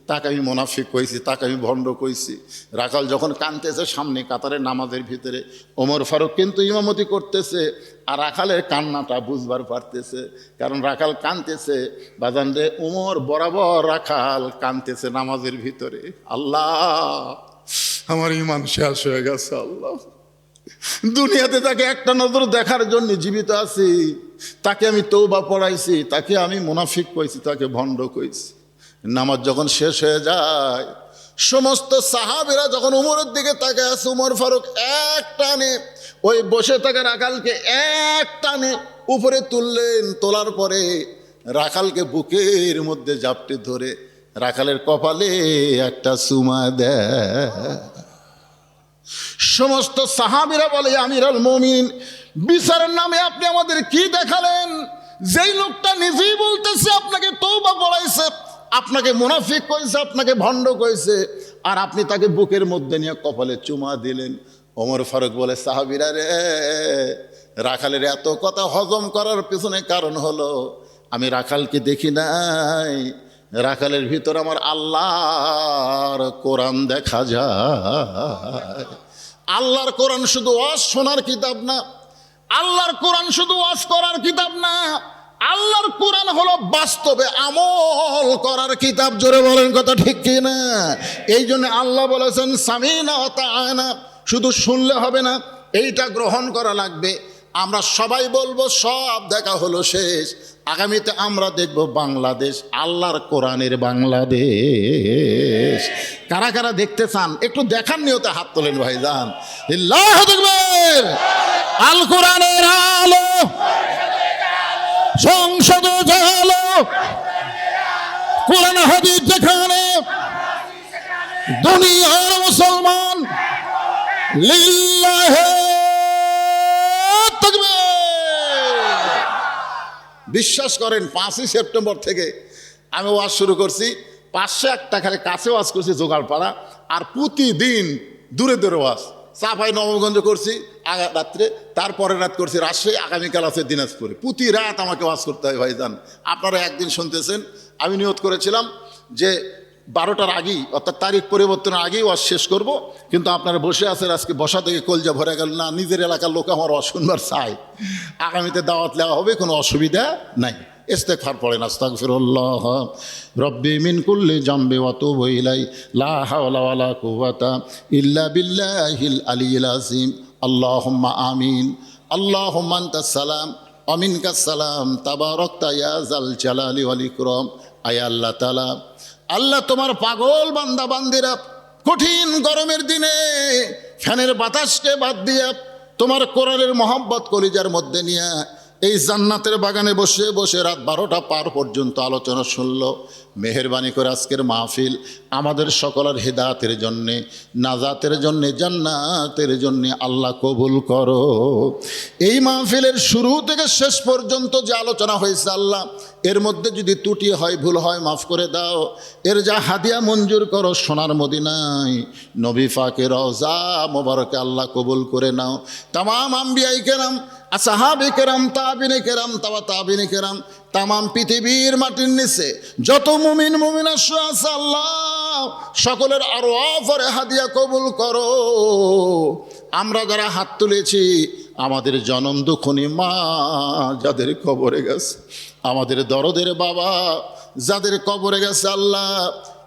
Speaker 1: তাকে আমি মুনাফিক কইছি, তাকে আমি ভণ্ড কইছি। রাখাল যখন কাঁদতেছে সামনে কাতারে নামাজের ভিতরে, ওমর ফারুক কিন্তু ইমামতি করতেছে, আর রাখালের কান্নাটা বুঝবার পারতেছে। কারণ রাখাল কাঁদতেছে, বাজান রে, ওমর বরাবর রাখাল কাঁদতেছে নামাজের ভিতরে। আল্লাহ, আমার ইমান শেষ হয়ে গেছে। আল্লাহ, দুনিয়াতে তাকে একটা নজর দেখার জন্য জীবিত আছি, তাকে আমি তওবা পড়াইছি, তাকে আমি মুনাফিক কইছি, তাকে ভণ্ড কইছি। নামাজ যখন শেষ হয়ে যায়, সমস্ত সাহাবীরা যখন উমরের দিকে তাকায় আছে, উমর ফারুক এক টানে ওই বসে থাকা রাখালকে এক টানে উপরে তুললেন। তোলার পরে রাখালকে বুকের মধ্যে জাপটে ধরে রাখালের কপালে একটা চুমা দেয়। সমস্ত সাহাবীরা বলে, আমিরুল মুমিনিন, বিচারের নামে আপনি আমাদের কি দেখালেন? যেই লোকটা নিজেই বলতেছে আপনাকে তওবা পড়াইছে, আপনাকে মুনাফিক কইছে, আপনাকে ভণ্ড কইছে, আর আপনি তাকে বুকের মধ্যে নিয়ে কপালে চুমা দিলেন। ওমর ফারুক বলে, সাহাবীরা রে, রাখালের এত কথা হজম করার পেছনে কারণ হলো আমি রাখালকে দেখি নাই, রাখালের ভিতর আমার আল্লাহর কোরআন দেখা যায়। আল্লাহর কোরআন শুধু ওয়াজ শোনার কিতাব না, আল্লাহর কোরআন শুধু ওয়াজ করার কিতাব না, আল্লাহর কোরআন হলো বাস্তবে আমল করার কিতাব। জোরে বলেন কথা ঠিক কি না? এই জন্য আল্লাহ বলেছেন, সামিনা ওয়া তাআনা, শুধু শুনলে হবে না, এইটা গ্রহণ করা লাগবে। আমরা সবাই বলবো সব দেখা হলো শেষ, আগামীতে আমরা দেখব বাংলাদেশ আল্লাহর কোরআনের বাংলাদেশ। কারা কারা দেখতে চান একটু দেখার নিয়তে হাত তোলেন ভাইজান। আল্লাহু আকবার। আল কোরআনের আলো সংসদে জালো, কোরআন হাদিস যেখানে, দুনিয়ার মুসলমান লিল্লাহি তাকবীর। বিশ্বাস করেন, 5ই সেপ্টেম্বর থেকে আমি ওয়াজ শুরু করছি। 501 টাকার কাছে ওয়াজ করছি জোগাড়পাড়া, আর প্রতিদিন দূরে দূরে ওয়াজ। চাপাই নবগঞ্জ করছি রাত্রে, তারপরের রাত করছি রাজশাহী, আগামীকাল আছে দিনাজপুরে। প্রতি রাত আমাকে ওয়াজ করতে হয় ভাইজান। আপনারা একদিন শুনতেছেন, আমি নিয়ত করেছিলাম যে 12টার আগেই, অর্থাৎ তারিখ পরিবর্তনের আগেই ওয়াজ শেষ করব, কিন্তু আপনারা বসে আছেন, আজকে বসা থেকে কলজা ভরে গেল না। নিজের এলাকার লোক আমার ওয়াজ শুনবার চাই, আগামীতে দাওয়াত নেওয়া হবে, কোনো অসুবিধা নাই। ইস্তেগফার পড়েন, আস্তাগফিরুল্লাহ রব্বি মিন কুল্লি জামবি ওয়া তুবু ইলাই, লা হাওলা ওয়ালা কুওয়াতা ইল্লা বিল্লাহিল আলিয়্যিল আযীম। আল্লাহুম্মা আমিন। আল্লাহুম্মা আনতাস সালাম ওয়া মিনকাস সালাম, তাবারাকতা ইয়া যাল জালালি ওয়াল ইকরাম। আয় আল্লাহ তাআলা, আল্লাহ তোমার পাগল বান্দা বান্দিরা কঠিন গরমের দিনে ফ্যানের বাতাসকে বাদ দিয়া তোমার কোরআনের মহব্বত কলিজার মধ্যে নিয়ে এই জান্নাতের বাগানে বসে বসে রাত 12টা পার পর্যন্ত আলোচনা শুনল। মেহেরবানি করে আজকের মাহফিল আমাদের সকলের হেদায়েতের জন্যে, নাজাতের জন্যে, জান্নাতের জন্যে আল্লাহ কবুল করো। এই মাহফিলের শুরু থেকে শেষ পর্যন্ত যে আলোচনা হয়েছে আল্লাহ, এর মধ্যে যদি ত্রুটি হয়, ভুল হয়, মাফ করে দাও। এর যা হাদিয়া মঞ্জুর করো সোনার মদিনায় নবী পাকের রওজা মোবারকে আল্লাহ কবুল করে নাও। তামাম আম্বিয়ায়ে কেরাম, আসহাবে কেরাম, তাবিনে কেরাম, তাবিনে কেরাম, তামাম পৃথিবীর মাটির নিচে যত মুমিন মুমিনা আছে আল্লাহ সকলের আরওয়াফের হাদিয়া কবুল করো। আমরা যারা হাত তুলেছি, আমাদের জনম দুঃখনী মা যাদের কবরে গেছে, আমাদের দরদের বাবা যাদের কবরে গেছে আল্লাহ,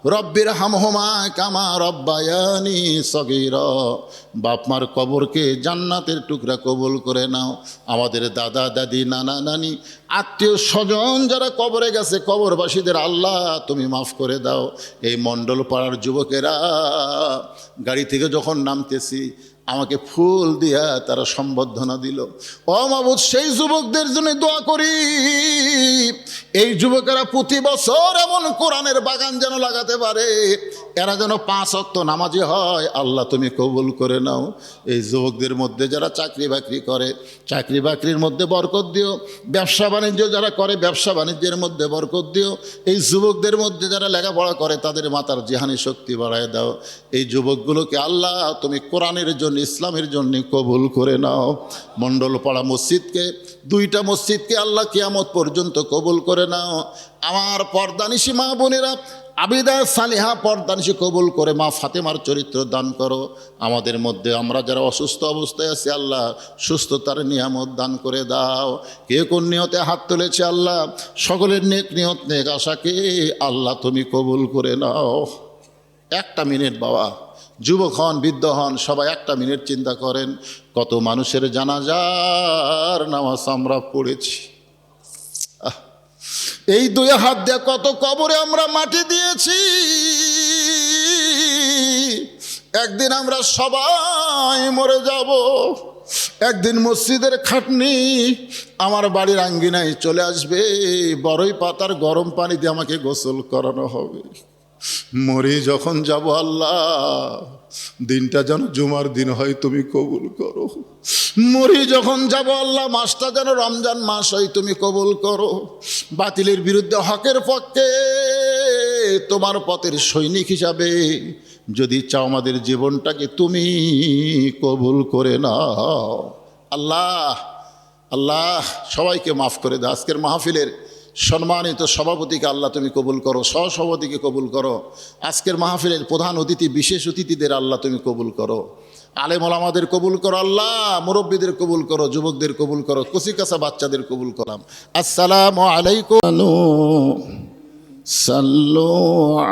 Speaker 1: রব্বির হামহুমা কামা রব্বায়ানি সগীরা। বাপ মার কবরকে জান্নাতের টুকরা কবুল করে নাও। আমাদের দাদা দাদি নানা নানি আত্মীয় স্বজন যারা কবরে গেছে কবরবাসীদের আল্লাহ তুমি মাফ করে দাও। এই মণ্ডল পাড়ার যুবকেরা গাড়ি থেকে যখন নামতেছি আমাকে ফুল দিয়া তারা সম্বর্ধনা দিল। ও মাবুদ, সেই যুবকদের জন্য দোয়া করি, এই যুবকেরা প্রতি বছর এমন কোরআনের বাগান যেন লাগাতে পারে, এরা যেন 5 ওয়াক্ত নামাজি হয়। আল্লাহ তুমি কবুল করে নাও। এই যুবকদের মধ্যে যারা চাকরি বাকরি করে চাকরি বাকরির মধ্যে বরকত দিও। ব্যবসা বাণিজ্য যারা করে ব্যবসা বাণিজ্যের মধ্যে বরকত দিও। এই যুবকদের মধ্যে যারা লেখাপড়া করে তাদের মাথার জিহানি শক্তি বাড়ায় দাও। এই যুবকগুলোকে আল্লাহ তুমি কোরআনের জন্য ইসলামের জন্য কবুল করে নাও। মণ্ডলপাড়া মসজিদকে 2টা মসজিদকে আল্লাহ কিয়ামত পর্যন্ত কবুল করে নাও। আমার পর্দানিশী মা বোনেরা আবিদা সালিহা পর্দানিশী কবুল করে মা ফাতেমার চরিত্র দান করো। আমাদের মধ্যে আমরা যারা অসুস্থ অবস্থায় আছি আল্লাহ সুস্থতার নিয়ামত দান করে দাও। কে কোন নিয়তে হাত তুলেছে আল্লাহ সকলের নেক নিয়ত নেক আশাকে আল্লাহ তুমি কবুল করে নাও। 1টা মিনিট বাবা, যুবক হন বৃদ্ধ হন সবাই 1টা মিনিট চিন্তা করেন কত মানুষের জানাজার নামাজ আমরা পড়েছি। এই 2 হাত দিয়ে কত কবরে আমরা মাটি দিয়েছি। একদিন আমরা সবাই মরে যাব। একদিন মসজিদের খাটনি আমার বাড়ির আঙ্গিনায় চলে আসবে। বড়ই পাতার গরম পানি দিয়ে আমাকে গোসল করানো হবে। মরে যখন যাব আল্লাহ দিনটা যেন জুমার দিন হয় তুমি কবুল করো। মরি যখন যাব আল্লাহ মাসটা যেন রমজান মাস হয় তুমি কবুল করো। বাতিলের বিরুদ্ধে হকের পক্ষে তোমার পথের সৈনিক হিসাবে যদি চাও আমাদের জীবনটাকে তুমি কবুল করে নাও। আল্লাহ আল্লাহ সবাইকে মাফ করে দাও। আজকের মাহফিলের সম্মানিত সভাপতিকে আল্লাহ তুমি কবুল করো, সহসভাপতিকে কবুল করো। আজকের মাহফিলের প্রধান অতিথি বিশেষ অতিথিদের আল্লাহ তুমি কবুল করো। আলেম ওলামাদের কবুল করো আল্লাহ, মুরব্বীদের কবুল করো, যুবকদের কবুল করো, কচিকাঁচা বাচ্চাদের কবুল করলাম। আসসালামু আলাইকুম। সাল্লু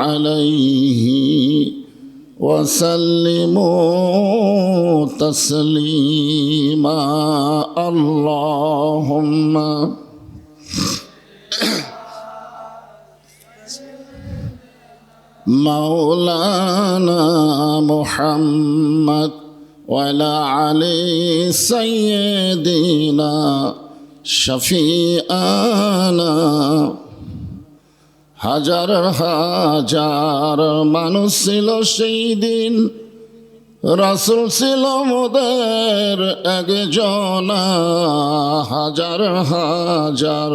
Speaker 1: আলাইহি ওয়াসাল্লিমু তাসলিমা। আল্লাহুম্মা মাওলানা মুহাম্মদ ওয়ালা আলি সাইয়্যিদিনা শফিআনা। হাজার হাজার মানুষ ছিল সেই দিন, রাসূল ছিল মোদের একজনা। হাজার হাজার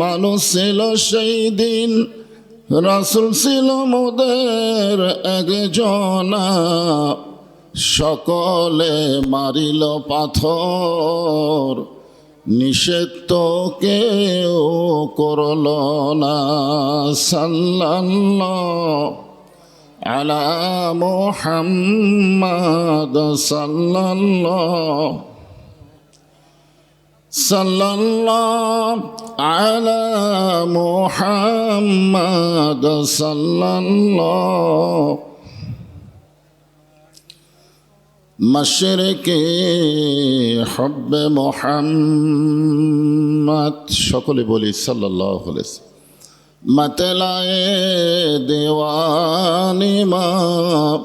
Speaker 1: মানুষ ছিল সেই দিন, রাসূল ছিল মোদের একজনা। সকলে মারিল পাথর, নিষেধ তো কেউ করল না। সাল্লাল্লাহু আলা মুহাম্মাদ সাল্লাল্লাহু আলা মুহাম্মাদ সাল্লাল্লাহু। মশরিকে হুব্বে মুহাম্মদ সকলে বলি সাল্লাল্লাহু আলাইহি ওয়াসাল্লাম। मतलाए दीवानी माँ,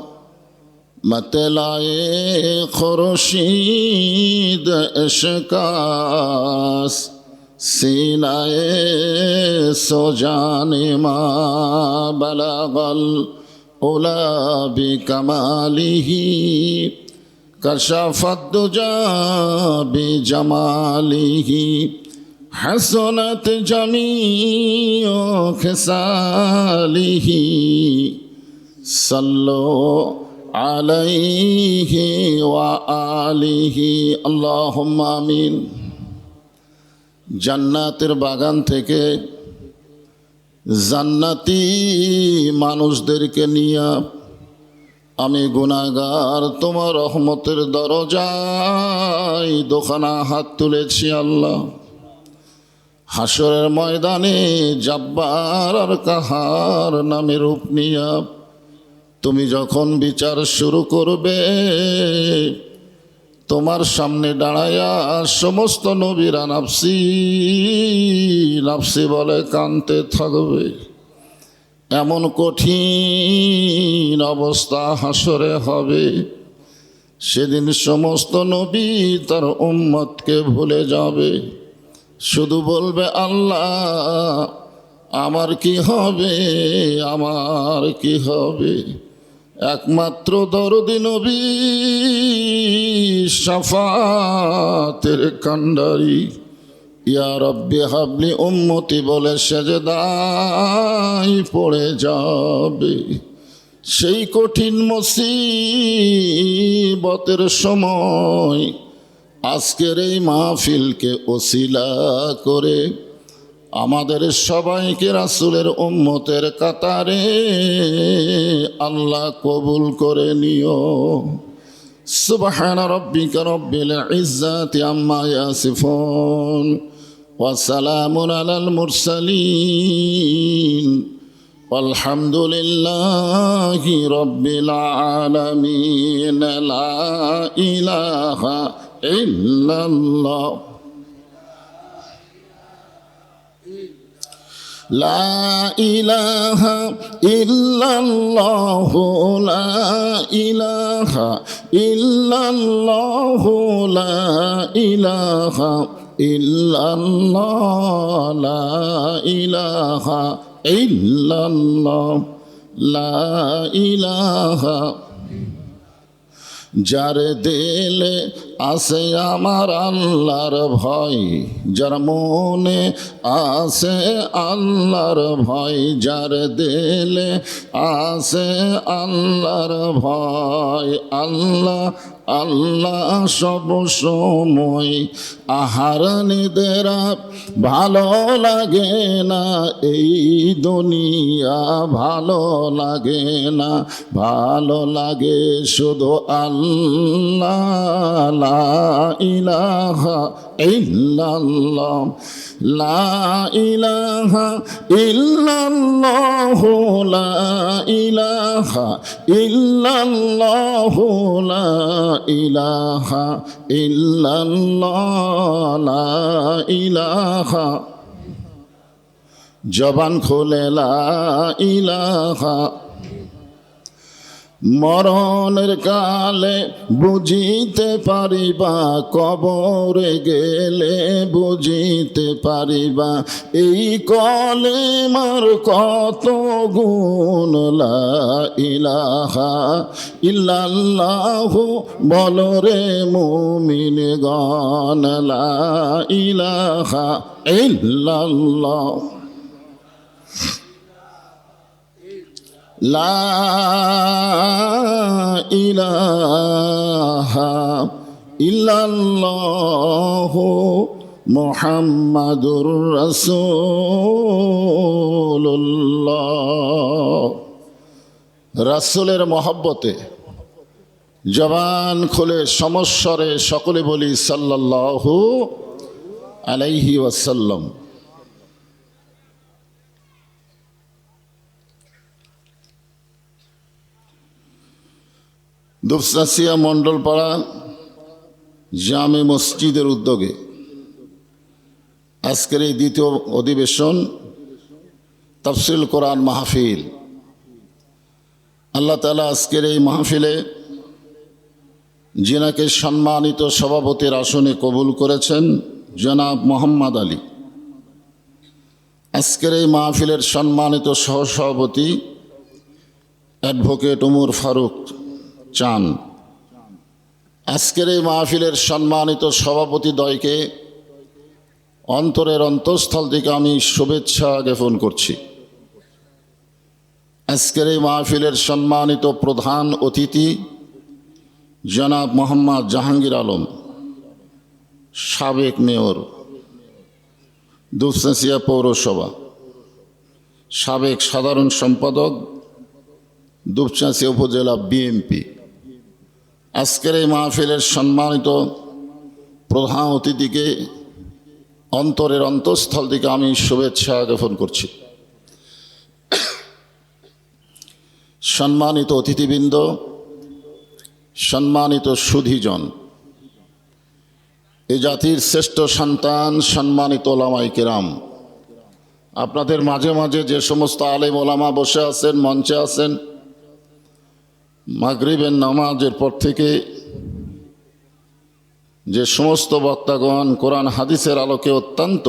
Speaker 1: मतलाए खुर्शीद इश्कास, सीनाए सोजानी माँ बलगल उला बिकमालिही, कशफत दुजा बिजमालिही, हसनत जमीओ खिसालिही। सल्लो अलैहि व आलिहि अल्लाहुम्मा आमीन। জান্নাতের বাগান থেকে জান্নাতি মানুষদেরকে নিয়ে আমি গুনাহগার তোমার রহমতের দরজায় দোখানা হাত তুলেছি আল্লাহ। হাসরের ময়দানে জব্বার আর কাহার নামে রূপ নিয়া তুমি যখন বিচার শুরু করবে, তোমার সামনে দাঁড়ায়া সমস্ত নবীরা নাফসি নাফসি বলে কাঁদতে থাকবে। এমন কঠিন অবস্থা হাসরে হবে, সেদিন সমস্ত নবী তার উম্মতকে ভুলে যাবে, শুধু বলবে আল্লাহ আমার কি হবে, আমার কি হবে। একমাত্র দরদি নবী শাফাতের কান্ডারি ইয়া রব্বি হাবলি উম্মতি বলে সেজদায় পড়ে যাবে। সেই কঠিন মুসিবতের সময় আজকের এই মাহফিলকে ওসিলা করে আমাদের সবাইকে রাসূলের উম্মতের কাতারে আল্লাহ কবুল করে নিও। সুবহানা রাব্বিকা রাব্বিল ইজ্জাতি আম্মা ইয়াসিফুন ওয়া সালামুন আলাল মুরসালিন আলহামদুলিল্লাহি রাব্বিল আলামিন। লা ইলাহা ইল্লাল্লাহ লা ইলাহা ইল্লাল্লাহু লা ইলাহা ইল্লাল্লাহু লা ইলাহা ইল্লাল্লাহ লা ইলাহা ইল্লাল্লাহ লা ইলাহা। যার দিলে আছে আমার আল্লাহর ভয়, যার মনে আছে আল্লাহর ভয়, যার দিলে আছে আল্লাহর ভয়, আল্লাহ আল্লাহ সব সময়। আহার নিদেরা ভালো লাগে না, এই দুনিয়া ভালো লাগে না, ভালো লাগে শুধু আল্লাহ। লা ইলাহা ইল্লাল্লাহ লা ইলাহা ইল্লাল্লাহু লা ইলাহা ইল্লাল্লাহু লা ইলাহা ইল্লাল্লাহ লা ইলাহা। জবান খুলে লা ইলাহা। মরণের কালে বুঝিতে পারিবা, কবরে গেলে বুঝিতে পারিবা, এই কলেমার কত গুণ। লা ইলাহা ইল্লাল্লাহু বলো রে মুমিনগণ, লা ইলাহা ইল্লাল্লাহ লা ইলাহা ইল্লাল্লাহু মুহাম্মাদুর রাসূলুল্লাহ। রাসূলের মহব্বতে জবান খুলে সমস্বরে সকলে বলি সাল্লাল্লাহু আলাইহি ওয়াসাল্লাম। দুপচাচিয়া মণ্ডলপাড়া জামে মসজিদের উদ্যোগে আজকের এই দ্বিতীয় অধিবেশন তাফসিল কোরআন মাহফিল। আল্লাহ তাআলা আজকের এই মাহফিলে যিনাকে সম্মানিত সভাপতির আসনে কবুল করেছেন জনাব মোহাম্মদ আলী। আজকের এই মাহফিলের সম্মানিত সহসভাপতি অ্যাডভোকেট ওমর ফারুক চান। আজকের এই মাহফিলের সম্মানিত সভাপতিদ্বয়কে অন্তরের অন্তঃস্থল থেকে আমি শুভেচ্ছা জ্ঞাপন করছি। আজকের এই মাহফিলের সম্মানিত প্রধান অতিথি জনাব মোহাম্মদ জাহাঙ্গীর আলম, সাবেক মেয়র দুপচাচিয়া পৌরসভা, সাবেক সাধারণ সম্পাদক দুপচাচিয়া উপজেলা বিএনপি। আজকের এই মাহফিলের সম্মানিত প্রধান অতিথিকে অন্তরের অন্তঃস্থল থেকে আমি শুভেচ্ছা জ্ঞাপন করছি। সম্মানিত অতিথিবৃন্দ, সম্মানিত সুধীজন, এ জাতির শ্রেষ্ঠ সন্তান সম্মানিত ওলামায়ে কেরাম, আপনাদের মাঝে মাঝে যে সমস্ত আলেম ওলামা বসে আছেন, মঞ্চে আছেন, মাগরিবের নামাজের পর থেকে যে সমস্ত বক্তাগণ কোরআন হাদিসের আলোকে অত্যন্ত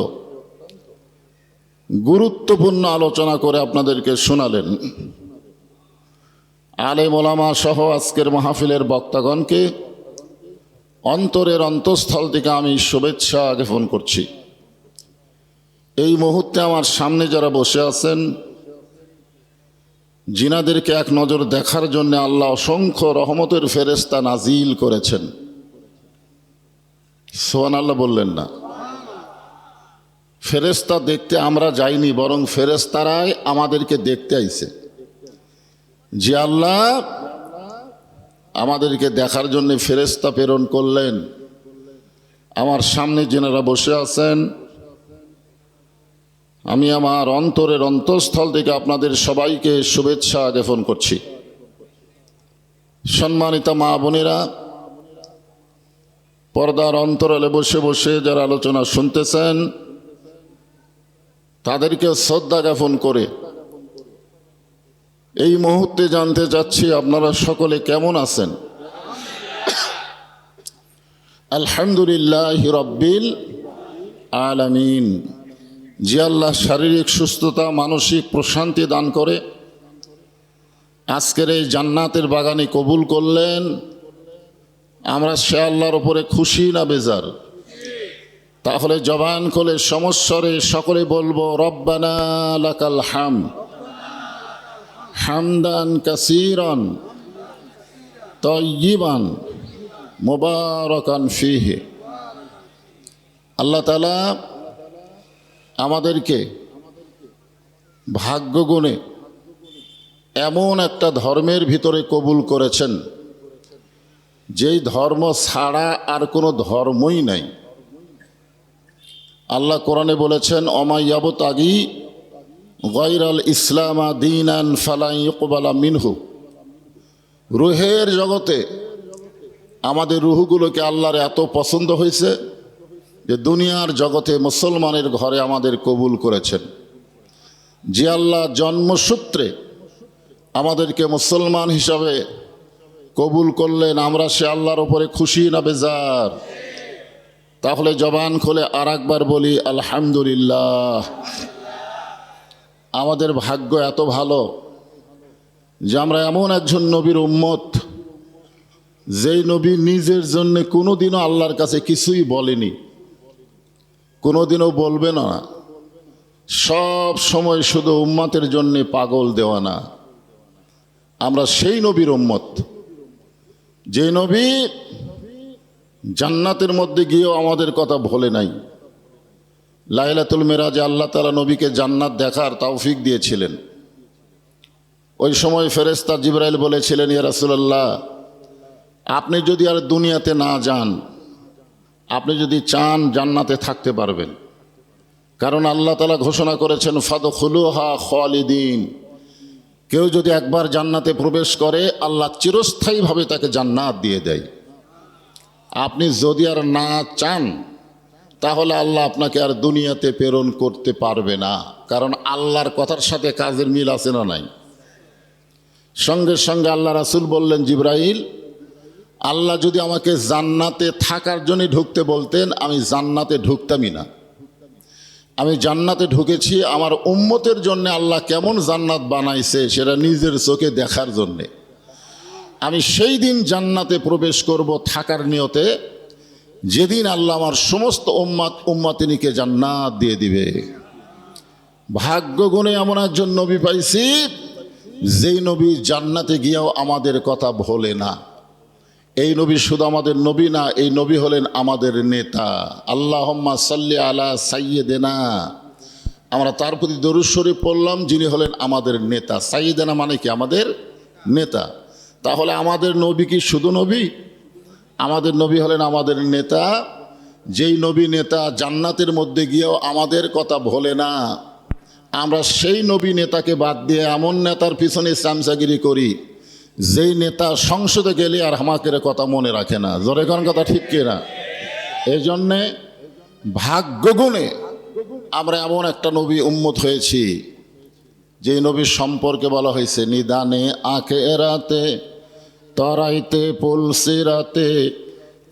Speaker 1: গুরুত্বপূর্ণ আলোচনা করে আপনাদেরকে শোনালেন, আলেম ওলামা সহ আজকের মাহফিলের বক্তাগণকে অন্তরের অন্তঃস্থল থেকে আমি শুভেচ্ছা জ্ঞাপন করছি। এই মুহূর্তে আমার সামনে যারা বসে আছেন, জিনাদেরকে এক নজর দেখার জন্য আল্লাহ অসংখ্য রহমতের ফেরেশতা নাজিল করেছেন। সুবহানাল্লাহ বললেন না? ফেরেশতা দেখতে আমরা যাইনি, বরং ফেরেশতারাই আমাদেরকে দেখতে আইছে। যে আল্লাহ আমাদেরকে দেখার জন্য ফেরেশতা প্রেরণ করলেন, আমার সামনে যেনারা বসে আছেন, আমি আমার অন্তরের অন্তঃস্থল থেকে আপনাদের সবাইকে শুভেচ্ছা জ্ঞাপন করছি। সম্মানিত মা বোনেরা, পর্দার অন্তরালে বসে বসে যারা আলোচনা শুনতেছেন, তাদেরকে শ্রদ্ধা জ্ঞাপন করে এই মুহূর্তে জানতে চাচ্ছি আপনারা সকলে কেমন আছেন? আলহামদুলিল্লাহি রাব্বিল আলামিন। যে আল্লাহ শারীরিক সুস্থতা, মানসিক প্রশান্তি দান করে আজকের এই জান্নাতের বাগানে কবুল করলেন, আমরা সে আল্লাহর উপরে খুশি না বেজার? তাহলে জবান খুলে সমস্বরে সকলে বলবো, রব্বানা লাকাল হামদ হামদান কাসীরান তাইয়িবান মুবারাকান ফীহি। আল্লাহ তাআলা আমাদেরকে ভাগ্যগুণে এমন একটা ধর্মের ভিতরে কবুল করেছেন, যেই ধর্ম ছাড়া আর কোনো ধর্মই নাই। আল্লাহ কোরআনে বলেছেন, ওমা ইয়াবতাগি গায়রাল ইসলামা দীনান ফালা ইউকবালা মিনহু। রুহের জগতে আমাদের রুহগুলোকে আল্লাহর এত পছন্দ হয়েছে যে দুনিয়ার জগতে মুসলমানের ঘরে আমাদের কবুল করেছেন। যে আল্লাহ জন্মসূত্রে আমাদেরকে মুসলমান হিসাবে কবুল করলেন, আমরা সে আল্লাহর উপরে খুশি না বেজার? তাহলে জবান খুলে আর একবার বলি আলহামদুলিল্লাহ। আমাদের ভাগ্য এত ভালো যে আমরা এমন একজন নবীর উম্মত, যেই নবী নিজের জন্য কোনোদিনও আল্লাহর কাছে কিছুই বলেনি, কোনোদিনও বলবে না। সব সময় শুধু উম্মতের জন্য পাগল দেওয়ানা। আমরা সেই নবীর উম্মত, যে নবী জান্নাতের মধ্যে গিয়েও আমাদের কথা ভোলে নাই। লাইলাতুল মেরাজে আল্লাহ তাআলা নবীকে জান্নাত দেখার তৌফিক দিয়েছিলেন। ওই সময় ফেরেশতা জিবরাইল বলেছিলেন, ইয়া রাসূলুল্লাহ, আপনি যদি আর দুনিয়াতে না যান, আপনি যদি চান জান্নাতে থাকতে পারবেন। কারণ আল্লাহ তাআলা ঘোষণা করেছেন, ফাদখুলুহা খালিদিন। কেউ যদি একবার জান্নাতে প্রবেশ করে, আল্লাহ চিরস্থায়ীভাবে তাকে জান্নাত দিয়ে দেয়। আপনি যদি আর না চান, তাহলে আল্লাহ আপনাকে আর দুনিয়াতে প্রেরণ করতে পারবে না। কারণ আল্লাহর কথার সাথে কাজের মিল আছে না নাই? সঙ্গে সঙ্গে আল্লাহ রাসূল বললেন, জিবরাইল, আল্লাহ যদি আমাকে জান্নাতে থাকার জন্য ঢুকতে বলতেন, আমি জান্নাতে ঢুকতামই না। আমি জান্নাতে ঢুকেছি আমার উম্মতের জন্য। আল্লাহ কেমন জান্নাত বানাইছে সেটা নিজের চোখে দেখার জন্যে। আমি সেই দিন জান্নাতে প্রবেশ করব থাকার নিয়তে, যেদিন আল্লাহ আমার সমস্ত উম্মাতিনীকে জান্নাত দিয়ে দিবে। ভাগ্য গুণে এমন একজন নবী পাইছি, যেই নবী জান্নাতে গিয়েও আমাদের কথা ভোলে না। এই নবী শুধু আমাদের নবী না, এই নবী হলেন আমাদের নেতা। আল্লাহুম্মা সাল্লি আলা সাইয়্যিদিনা। আমরা তার প্রতি দরুদ শরীফ পড়লাম, যিনি হলেন আমাদের নেতা। সাইয়্যিদিনা মানে কি? আমাদের নেতা। তাহলে আমাদের নবী কি শুধু নবী? আমাদের নবী হলেন আমাদের নেতা। যেই নবী নেতা জান্নাতের মধ্যে গিয়েও আমাদের কথা ভোলে না, আমরা সেই নবী নেতাকে বাদ দিয়ে এমন নেতার পিছনে চামচাগিরি করি যেই নেতা সংসদে গেলে আর আমাদের কথা মনে রাখে না। জোরে কোন কথা ঠিক কিনা? এই জন্যে ভাগ্যগুণে আমরা এমন একটা নবী উম্মত হয়েছি যে নবীর সম্পর্কে বলা হয়েছে, নিদানে আখেরাতে তরাইতে পুলসিরাতে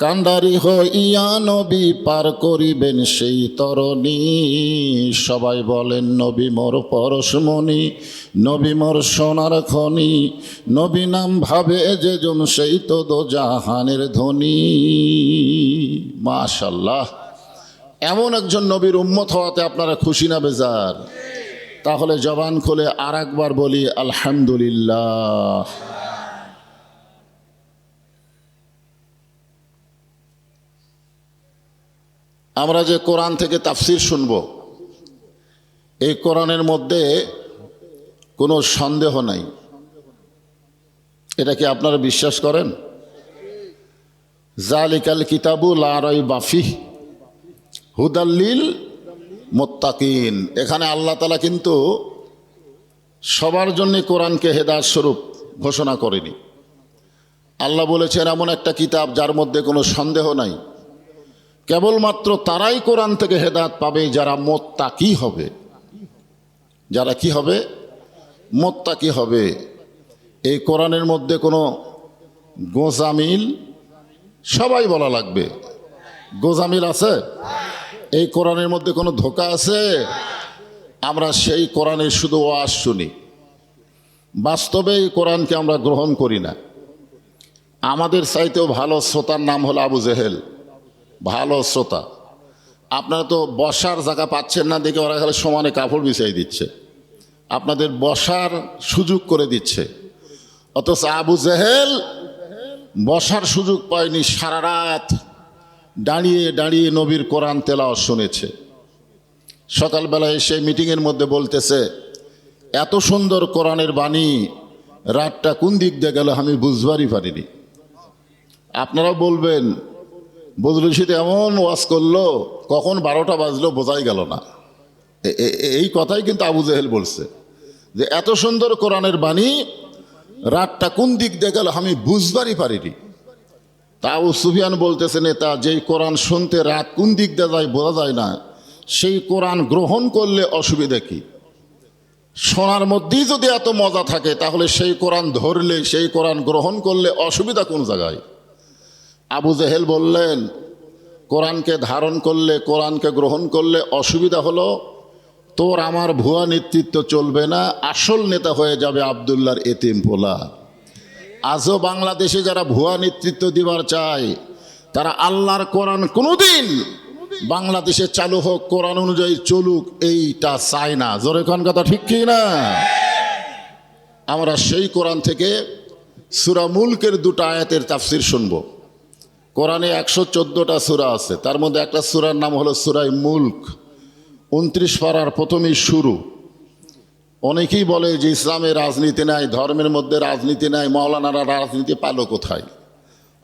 Speaker 1: কান্ডারি হইয়া নবী পার করিবেন সেই তরণী। সবাই বলেন নবী মোর পরশমণি, নবী মোর সোনার খনি, নবী নাম ভাবে যে জন সেই তো দো জাহানের ধনী। মাশাআল্লাহ, এমন একজন নবীর উম্মত হওয়াতে আপনারা খুশি না বেজার? তাহলে জবান খুলে আর একবার বলি আলহামদুলিল্লাহ। আমরা যে কোরআন থেকে তাফসির শুনব, এই কোরআনের মধ্যে কোনো সন্দেহ নাই। এটা কি আপনারা বিশ্বাস করেন? জালিকাল কিতাবু লা রাইবা ফিহি হুদাল্লিল মুত্তাকিন। এখানে আল্লাহ তাআলা কিন্তু সবার জন্য কোরআনকে হেদায়েত স্বরূপ ঘোষণা করেনি। আল্লাহ বলেছেন এমন একটা কিতাব যার মধ্যে কোনো সন্দেহ নাই, কেবলমাত্র তারাই কোরআন থেকে হেদায়েত পাবে যারা মুত্তাকি হবে। যারা কি হবে? মুত্তাকি হবে। এই কোরআনের মধ্যে কোনো গোজামিল, সবাই বলা লাগবে, গোজামিল আছে? এই কোরআনের মধ্যে কোনো ধোঁকা আছে? আমরা সেই কোরআনের শুধু ওয়াজ শুনি, বাস্তবে এই কোরআনকে আমরা গ্রহণ করি না। আমাদের চাইতেও ভালো শ্রোতার নাম হলো আবু জেহেল, ভালো শ্রোতা। আপনারা তো বসার জায়গা পাচ্ছেন না দেখে ওরা খালি সমানে কাপড় বিছাই দিচ্ছে, আপনাদের বসার সুযোগ করে দিচ্ছে। অথচ আবু জেহেল বসার সুযোগ পায়নি, সারা রাত দাঁড়িয়ে দাঁড়িয়ে নবীর কোরআন তেলাওয়াত শুনেছে। সকালবেলায় এসে মিটিংয়ের মধ্যে বলতেছে, এত সুন্দর কোরআনের বাণী, রাতটা কোন দিক দিয়ে গেল আমি বুঝবারই পারিনি। আপনারা বলবেন বদরুল রশিদ এমন ওয়াজ করলো, কখন 12টা বাজলো বোঝাই গেল না। এই কথাই কিন্তু আবু জেহেল বলছে যে এত সুন্দর কোরআনের বাণী, রাতটা কোন দিক দিয়ে গেল আমি বুঝবারই পারিনি। তা আবু সুফিয়ান বলতেছে, নেতা যেই কোরআন শুনতে রাত কোন দিক দিয়ে যায় বোঝা যায় না, সেই কোরআন গ্রহণ করলে অসুবিধা কি? শোনার মধ্যেই যদি এত মজা থাকে, তাহলে সেই কোরআন ধরলে, সেই কোরআন গ্রহণ করলে অসুবিধা কোন জায়গায়? আবু জেহেল বললেন, কোরআনকে ধারণ করলে, কোরআনকে গ্রহণ করলে অসুবিধা হলো তোর আমার ভুয়া নেতৃত্ব চলবে না, আসল নেতা হয়ে যাবে আব্দুল্লাহর এতিম পোলা। আজও বাংলাদেশে যারা ভুয়া নেতৃত্ব দিবার চায়, তারা আল্লাহর কোরআন কোনোদিন বাংলাদেশে চালু হোক, কোরআন অনুযায়ী চলুক, এইটা চায় না। জোরে কোন কথা ঠিক কি না? আমরা সেই কোরআন থেকে সূরা মুলকের 2টা আয়াতের তাফসির শুনবো। কোরআনে 114টা সূরা আছে, তার মধ্যে একটা সূরার নাম হলো সূরা মুলক। 29 পারার প্রথমেই শুরু। অনেকেই বলে যে ইসলামে রাজনীতি নাই, ধর্মের মধ্যে রাজনীতি নাই, মাওলানারা রাজনীতি পালো কোথায়?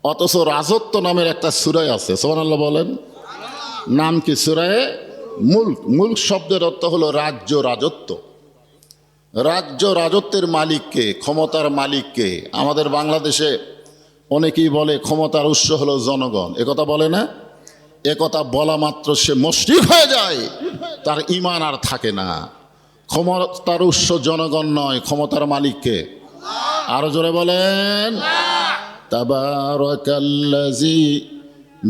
Speaker 1: অথচ রাজত্ব নামের একটা সূরাই আছে। সুবহানাল্লাহ বলেন। নাম কি? সূরায়ে মুলক। মুলক শব্দের অর্থ হলো রাজ্য, রাজত্ব। রাজ্য রাজত্বের মালিককে, ক্ষমতার মালিককে। আমাদের বাংলাদেশে অনেকেই বলে ক্ষমতার উৎস হলো জনগণ। একথা বলে না? একথা বলা মাত্র সে মুশরিক হয়ে যায়, তার ঈমান আর থাকে না। ক্ষমতার উৎস জনগণ নয়, ক্ষমতার মালিককে। আরো জোরে বলেন, তাবারাকাল্লাযী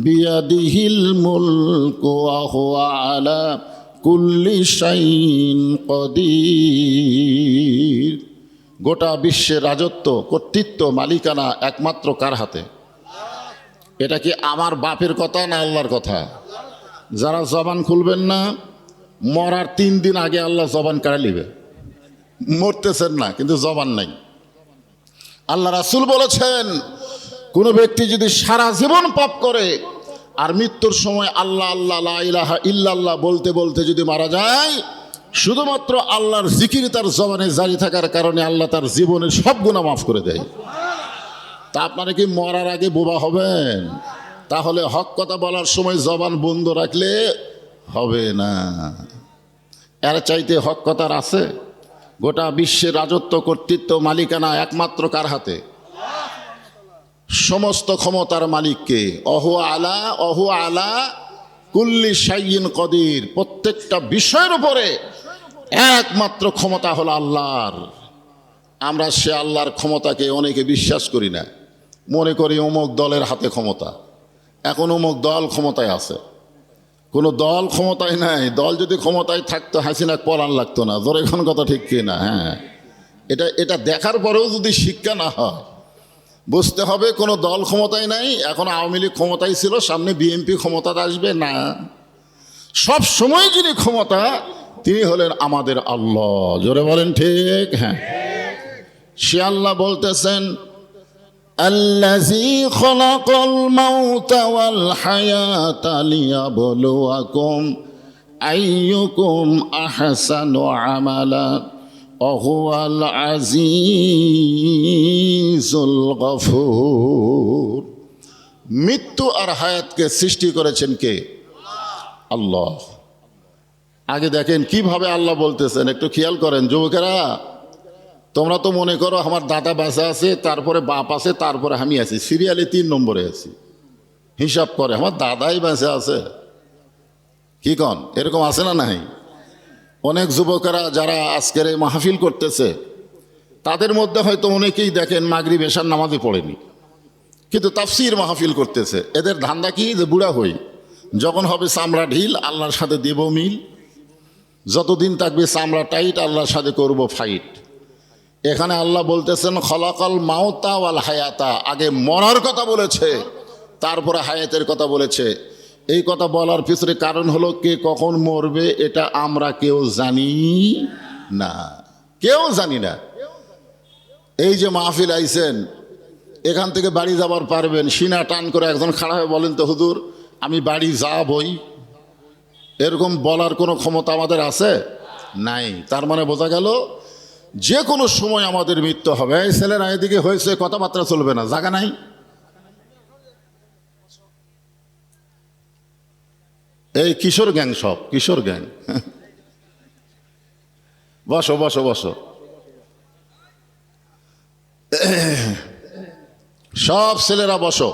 Speaker 1: বিয়াদিহিল মুলকু ওয়া হুয়া আলা কুল্লি শাইইন কাদির। গোটা বিশ্বের রাজত্ব, কর্তৃত্ব, মালিকানা একমাত্র কার হাতে? এটা কি আমার বাপের কথা না আল্লাহর কথা? যারা জবান খুলবেন না, মরার 3 দিন আগে আল্লাহ জবান কাড়া নিবে। মরতেছেন না কিন্তু জবান নাই। আল্লাহ রাসূল বলেছেন, কোনো ব্যক্তি যদি সারা জীবন পাপ করে আর মৃত্যুর সময় আল্লাহ আল্লাহ লা ইলাহা ইল্লাল্লাহ বলতে বলতে যদি মারা যায়, শুধুমাত্র আল্লাহর জিকির তার জবানে জারি থাকার কারণে আল্লাহ তার জীবনের সব গুনাহ মাফ করে দেয়। তা আপনারা কি মরার আগে বোবা হবেন? তাহলে হক কথা বলার সময় জবান বন্ধ রাখলে হবে না। এর চাইতে হক কথার আছে? গোটা বিশ্বের রাজত্ব, কর্তৃত্ব, মালিকানা একমাত্র কার হাতে? সমস্ত ক্ষমতার মালিককে। অহু আলা কুল্লি শাইইন কদির। প্রত্যেকটা বিষয়ের উপরে একমাত্র ক্ষমতা হলো আল্লাহর। আমরা সে আল্লাহর ক্ষমতাকে অনেকে বিশ্বাস করি না, মনে করি অমুক দলের হাতে ক্ষমতা। এখন অমুক দল ক্ষমতায় আছে, কোনো দল ক্ষমতায় নাই। দল যদি ক্ষমতায় থাকতো হাসিনা পলান লাগতো না। জোরে এখন কথা ঠিক কি না? হ্যাঁ, এটা দেখার পরেও যদি শিক্ষা না হয়, বুঝতে হবে কোনো দল ক্ষমতায় নাই। এখন আওয়ামী লীগ ক্ষমতায় ছিল, সামনে বিএনপি ক্ষমতাতে আসবে না। সব সময় যিনি ক্ষমতা, তিনি হলেন আমাদের আল্লাহ। জোরে বলেন ঠিক? হ্যাঁ, সে আল্লাহ বলতেছেন, আল্লাযী খালাকাল মাউতা ওয়াল হায়াতা লিয়াবলুয়াকুম আইয়ুকুম আহসানু আমালা ওয়া হুয়াল আজিজুল গফুর। মৃত্যু আর হায়াতকে সৃষ্টি করেছেন কে? আল্লাহ। আগে দেখেন কিভাবে আল্লাহ বলতেছেন, একটু খেয়াল করেন যুবকেরা। তোমরা তো মনে করো আমার দাদা বাঁচা আছে, তারপরে বাপ আছে, তারপরে আমি আছি, সিরিয়ালে 3 নম্বরে আছি। হিসাব করে আমার দাদাই বাঁচা আছে, কি কন? এরকম আছে না নাই? অনেক যুবকেরা যারা আজকের এই মাহফিল করতেছে, তাদের মধ্যে হয়তো অনেকেই দেখেন মাগরিব এশার নামাজে পড়েনি, কিন্তু তাফসীর মাহফিল করতেছে। এদের ধান্দা কি? যে বুড়া হই, যখন হবে চামড়া ঢিল, আল্লাহর সাথে দেব মিল। যতদিন থাকবে চামড়া টাইট, আল্লাহর সাথে করব ফাইট। এখানে আল্লাহ বলতেছেন খলাকাল মাউতা ওয়াল হায়াতা। আগে মরার কথা বলেছে, তারপরে হায়াতের কথা বলেছে। এই কথা বলার পিছনে কারণ হলো, কে কখন মরবে এটা আমরা কেউ জানি না, কেউ জানি না। এই যে মাহফিল আইছেন, এখান থেকে বাড়ি যাবার পারবেন, সিনা টান করে একজন খাড়া হয়ে বলেন তো, হুজুর আমি বাড়ি যাবই, এরকম বলার কোনো ক্ষমতা আমাদের আছে? নাই। তার মানে বোঝা গেল যে কোনো সময় আমাদের মৃত্যু হবে। এই ছেলেরা এদিকে হয়েছে, কথাবার্তা চলবে না, জায়গা নাই। এই কিশোর গ্যাং, সব কিশোর গ্যাং। বসো বসো বসো, সব ছেলেরা বসো।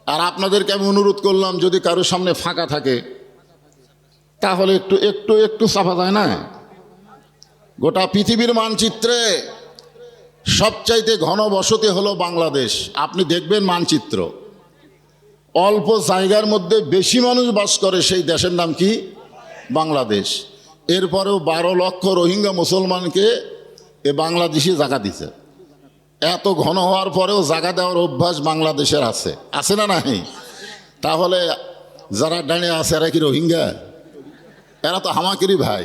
Speaker 1: আর আপনাদেরকে আমি অনুরোধ করলাম, যদি কারোর সামনে ফাঁকা থাকে তাহলে একটু একটু একটু চাপা যায় না? গোটা পৃথিবীর মানচিত্রে সবচাইতে ঘন বসতি হলো বাংলাদেশ। আপনি দেখবেন মানচিত্র, অল্প জায়গার মধ্যে বেশি মানুষ বাস করে, সেই দেশের নাম কি? বাংলাদেশ। এরপরেও 12 লক্ষ রোহিঙ্গা মুসলমানকে এ বাংলাদেশি জায়গা দিছে। এত ঘন হওয়ার পরেও জায়গা দেওয়ার অভ্যাস বাংলাদেশের আছে, আছে না নাই? তাহলে যারা ডানে আছে এরা কি রোহিঙ্গা? এরা তো হামাকেরই ভাই।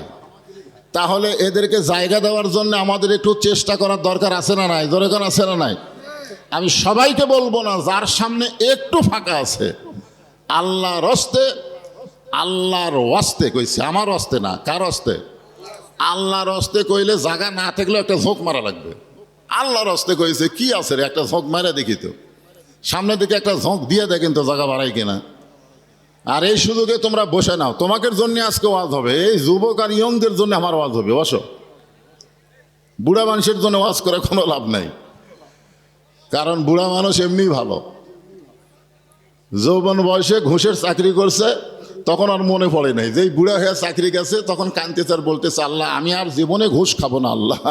Speaker 1: তাহলে এদেরকে জায়গা দেওয়ার জন্য আমাদের একটু চেষ্টা করার দরকার আছে না নাই? দরকার আছে না নাই? আমি সবাইকে বলবো না, যার সামনে একটু ফাঁকা আছে, আল্লাহর হস্তে, আল্লাহর ওয়াস্তে কইছে, আমার ওয়াস্তে না। কার ওয়াস্তে? আল্লাহর ওয়াস্তে কইলে জায়গা না থাকলেও একটা ঝোঁক মারা লাগবে। আল্লাহর হস্তে কইছে, কি আছে রে, একটা ঝোঁক মারা দেখি তো, সামনের দিকে একটা ঝোঁক দিয়ে দেখেন তো জায়গা বাড়াই কিনা। আর এই সুযোগে তোমরা বসে নাও, তোমাদের জন্য আজকে ওয়াজ হবে। এই যুবক আর ইয়ংদের জন্য আমার ওয়াজ হবে, বসো। বুড়া মানুষের জন্য ওয়াজ করে কোনো লাভ নাই, কারণ বুড়া মানুষ এমনি ভালো। যৌবন বয়সে ঘুষের চাকরি করছে, তখন আর মনে পড়ে নাই। যেই বুড়া হয়ে চাকরি গেছে, তখন কাঁদতেছে আর বলতেছে, আল্লাহ আমি আর জীবনে ঘুষ খাবো না, আল্লাহ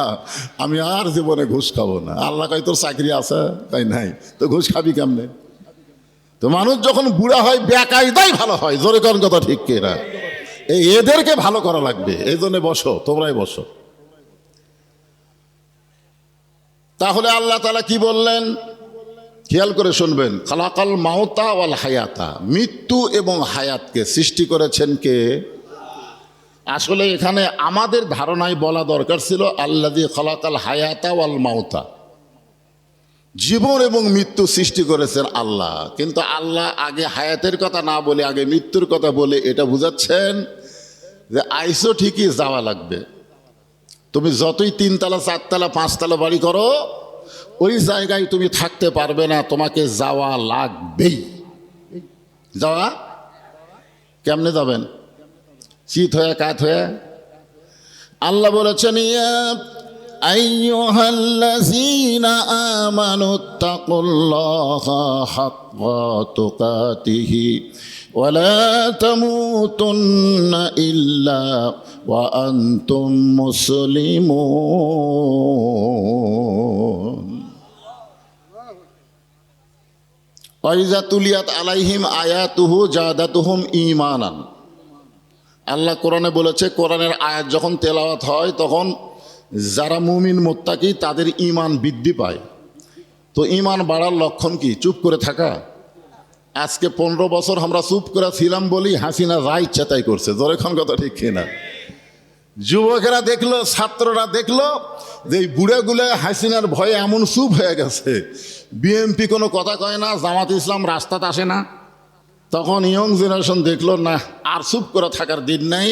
Speaker 1: আমি আর জীবনে ঘুষ খাবো না। আল্লাহ কয় তোর চাকরি আছে? তাই নাই, তো ঘুষ খাবি কেমনে? তো মানুষ যখন বুড়া হয় বেকায়দাই ভালো হয়। জোরে কোন কথা ঠিক কিনা? এদেরকে ভালো করা লাগবে। এই জন্য বসো, তোমরাই বসো। তাহলে আল্লাহ তাআলা কি বললেন খেয়াল করে শুনবেন। খালাকাল মাউতা ওয়াল হায়াতা, মৃত্যু এবং হায়াতকে সৃষ্টি করেছেন কে? আসলে এখানে আমাদের ধারণায় বলা দরকার ছিল আল্লাযী খালাকাল হায়াতা ওয়াল মাউতা, জীবন এবং মৃত্যু সৃষ্টি করেছেন আল্লাহ। কিন্তু আল্লাহ আগে হায়াতের কথা না বলে আগে মৃত্যুর কথা বলে এটা বুঝাচ্ছেন যে আইসো ঠিকই, যাওয়া লাগবে। তুমি যতই 3 তলা 4 তলা 5 তলা বাড়ি করো, ওই জায়গায় তুমি থাকতে পারবে না, তোমাকে যাওয়া লাগবেই। যাওয়া কেমনে যাবেন? চিত হয়ে কাত হয়ে? আল্লাহ বলেছেন ইয়া আইয়ুহাল্লাযীনা আমানুত্তাকুল্লাহা হাক্কা তুকাতিহি ওয়া লা তামুতুন্না ইল্লা ওয়া আনতুম মুসলিমুন। ওয়াইজা তুলিয়াত আলাইহিম আয়াতুহু জাদাতুহুম ঈমানান। আল্লাহ কোরআনে বলেছে কোরআনের আয়াত যখন তেলাওয়াত হয় তখন যারা মুমিন মুত্তাকি তাদের ঈমান বৃদ্ধি পায়। তো ঈমান বাড়ার লক্ষণ কি? চুপ করে থাকা? আজকে 15 বছর আমরা চুপ করে ছিলাম বলি হাসিনা যা ইচ্ছা তাই করছে। জোরেখন কথা ঠিক কিনা? যুবকেরা দেখলো, ছাত্ররা দেখলো যে এই বুড়াগুলো হাসিনার ভয়ে এমন চুপ হয়ে গেছে, বিএনপি কোনো কথা কয় না, জামাত ইসলাম রাস্তাতে আসে না। তখন ইয়ং জেনারেশন দেখলো না, আর চুপ করে থাকার দিন নাই,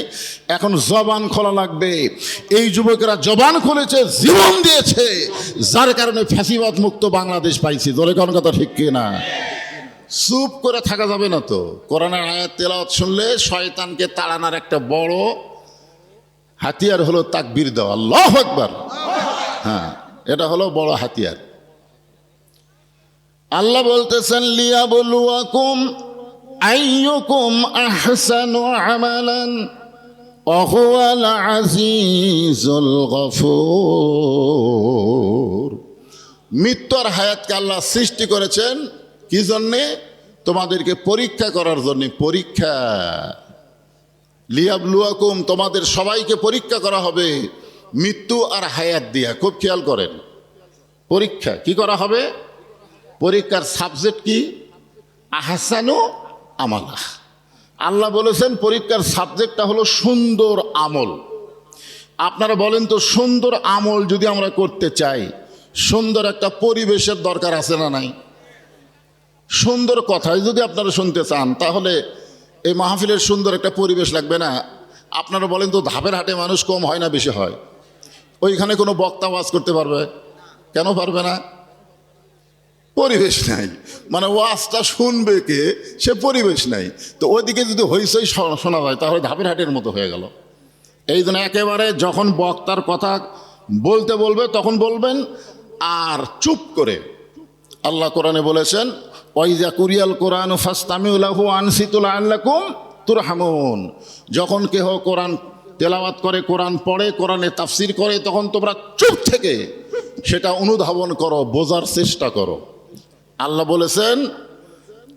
Speaker 1: এখন জবান খোলা লাগবে। এই যুবকেরা জবান খুলেছে, জীবন দিয়েছে, যার কারণে ফ্যাসিবাদ মুক্ত বাংলাদেশ পাইছি। জোরে কোন কথা ঠিক কিনা? চুপ করে থাকা যাবে না। তো কোরআনের আয়াত তেলাওয়াত শুনলে শয়তানকে তাড়ানোর একটা বড় হাতিয়ার হলো তাকবীর দেওয়া, আল্লাহু আকবার। হ্যাঁ, এটা হলো বড় হাতিয়ার। আল্লাহ বলতেছেন লিয়াবলুয়াকুম আইয়ুকুম আহসানু আমালান ওয়া হুয়াল আজিজুল গফুর। মৃত্যু আর হায়াতকে আল্লাহ সৃষ্টি করেছেন কি জন্যে? তোমাদেরকে পরীক্ষা করার জন্যে। পরীক্ষা, লিয়াবলুয়াকুম, তোমাদের সবাইকে পরীক্ষা করা হবে মৃত্যু আর হায়াত দিয়া। খুব খেয়াল করেন, পরীক্ষা কি করা হবে? পরীক্ষার সাবজেক্ট কি? আহসানু আমালা। আল্লাহ বলেছেন পরীক্ষার সাবজেক্টটা হলো সুন্দর আমল। আপনারা বলেন তো, সুন্দর আমল যদি আমরা করতে চাই, সুন্দর একটা পরিবেশের দরকার আছে না নাই? সুন্দর কথাই যদি আপনারা শুনতে চান তাহলে এই মাহফিলের সুন্দর একটা পরিবেশ লাগবে না? আপনারা বলেন তো, ধাপের হাটে মানুষ কম হয় না বেশি হয়? ওইখানে কোনো বক্তা ওয়াজ করতে পারবে? কেন পারবে না? পরিবেশ নাই, মানে ওয়াজটা শুনবে কে, সে পরিবেশ নাই। তো ওইদিকে যদি হইচই শোনা যায় তাহলে ধাপের হাটের মতো হয়ে গেল। এই জন্য একেবারে যখন বক্তার কথা বলতে বলবে তখন বলবেন, আর চুপ করে। আল্লাহ কোরআনে বলেছেন ওয়াইজা কুরিয়াল কোরআন ফাসতামিউ লাহু আনসিতু লাআল্লাকুম তুরহামুন। যখন কেহ কোরআন তেলাওয়াত করে, কোরআন পড়ে, কোরআনে তাফসির করে, তখন তোমরা চুপ থেকে সেটা অনুধাবন করো, বোঝার চেষ্টা করো। আল্লাহ বলেছেন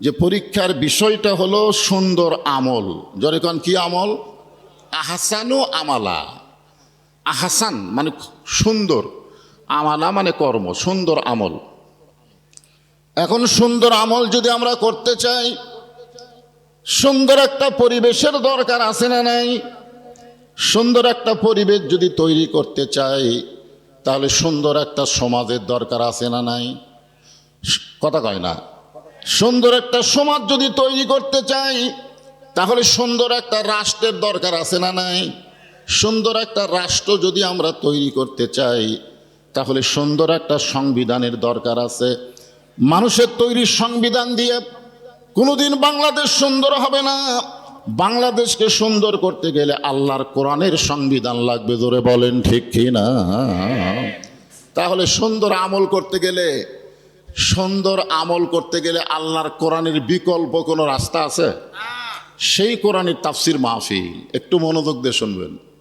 Speaker 1: যে পরীক্ষার বিষয়টা হলো সুন্দর আমল। যখন কি আমল? আহসানু আমালা। আহসান মানে সুন্দর, আমালা মানে কর্ম, সুন্দর আমল। এখন সুন্দর আমল যদি আমরা করতে চাই, সুন্দর একটা পরিবেশের দরকার আছে না নাই? সুন্দর একটা পরিবেশ যদি তৈরি করতে চাই তাহলে সুন্দর একটা সমাজের দরকার আছে না নাই? কথা কয় না? সুন্দর একটা সমাজ যদি তৈরি করতে চাই তাহলে সুন্দর একটা রাষ্ট্রের দরকার আছে না নাই? সুন্দর একটা রাষ্ট্র যদি আমরা তৈরি করতে চাই তাহলে সুন্দর একটা সংবিধানের দরকার আছে। মানুষের তৈরি সংবিধান দিয়ে কোনোদিন বাংলাদেশ সুন্দর হবে না। বাংলাদেশকে সুন্দর করতে গেলে আল্লাহর কোরআনের সংবিধান লাগবে। জোরে বলেন ঠিক কি না? তাহলে সুন্দর আমল করতে গেলে, সুন্দর আমল করতে গেলে আল্লাহর কোরআনের বিকল্প কোনো রাস্তা আছে? সেই কোরআনের তাফসির মাহফিল। একটু মনোযোগ দিয়ে শুনবেন।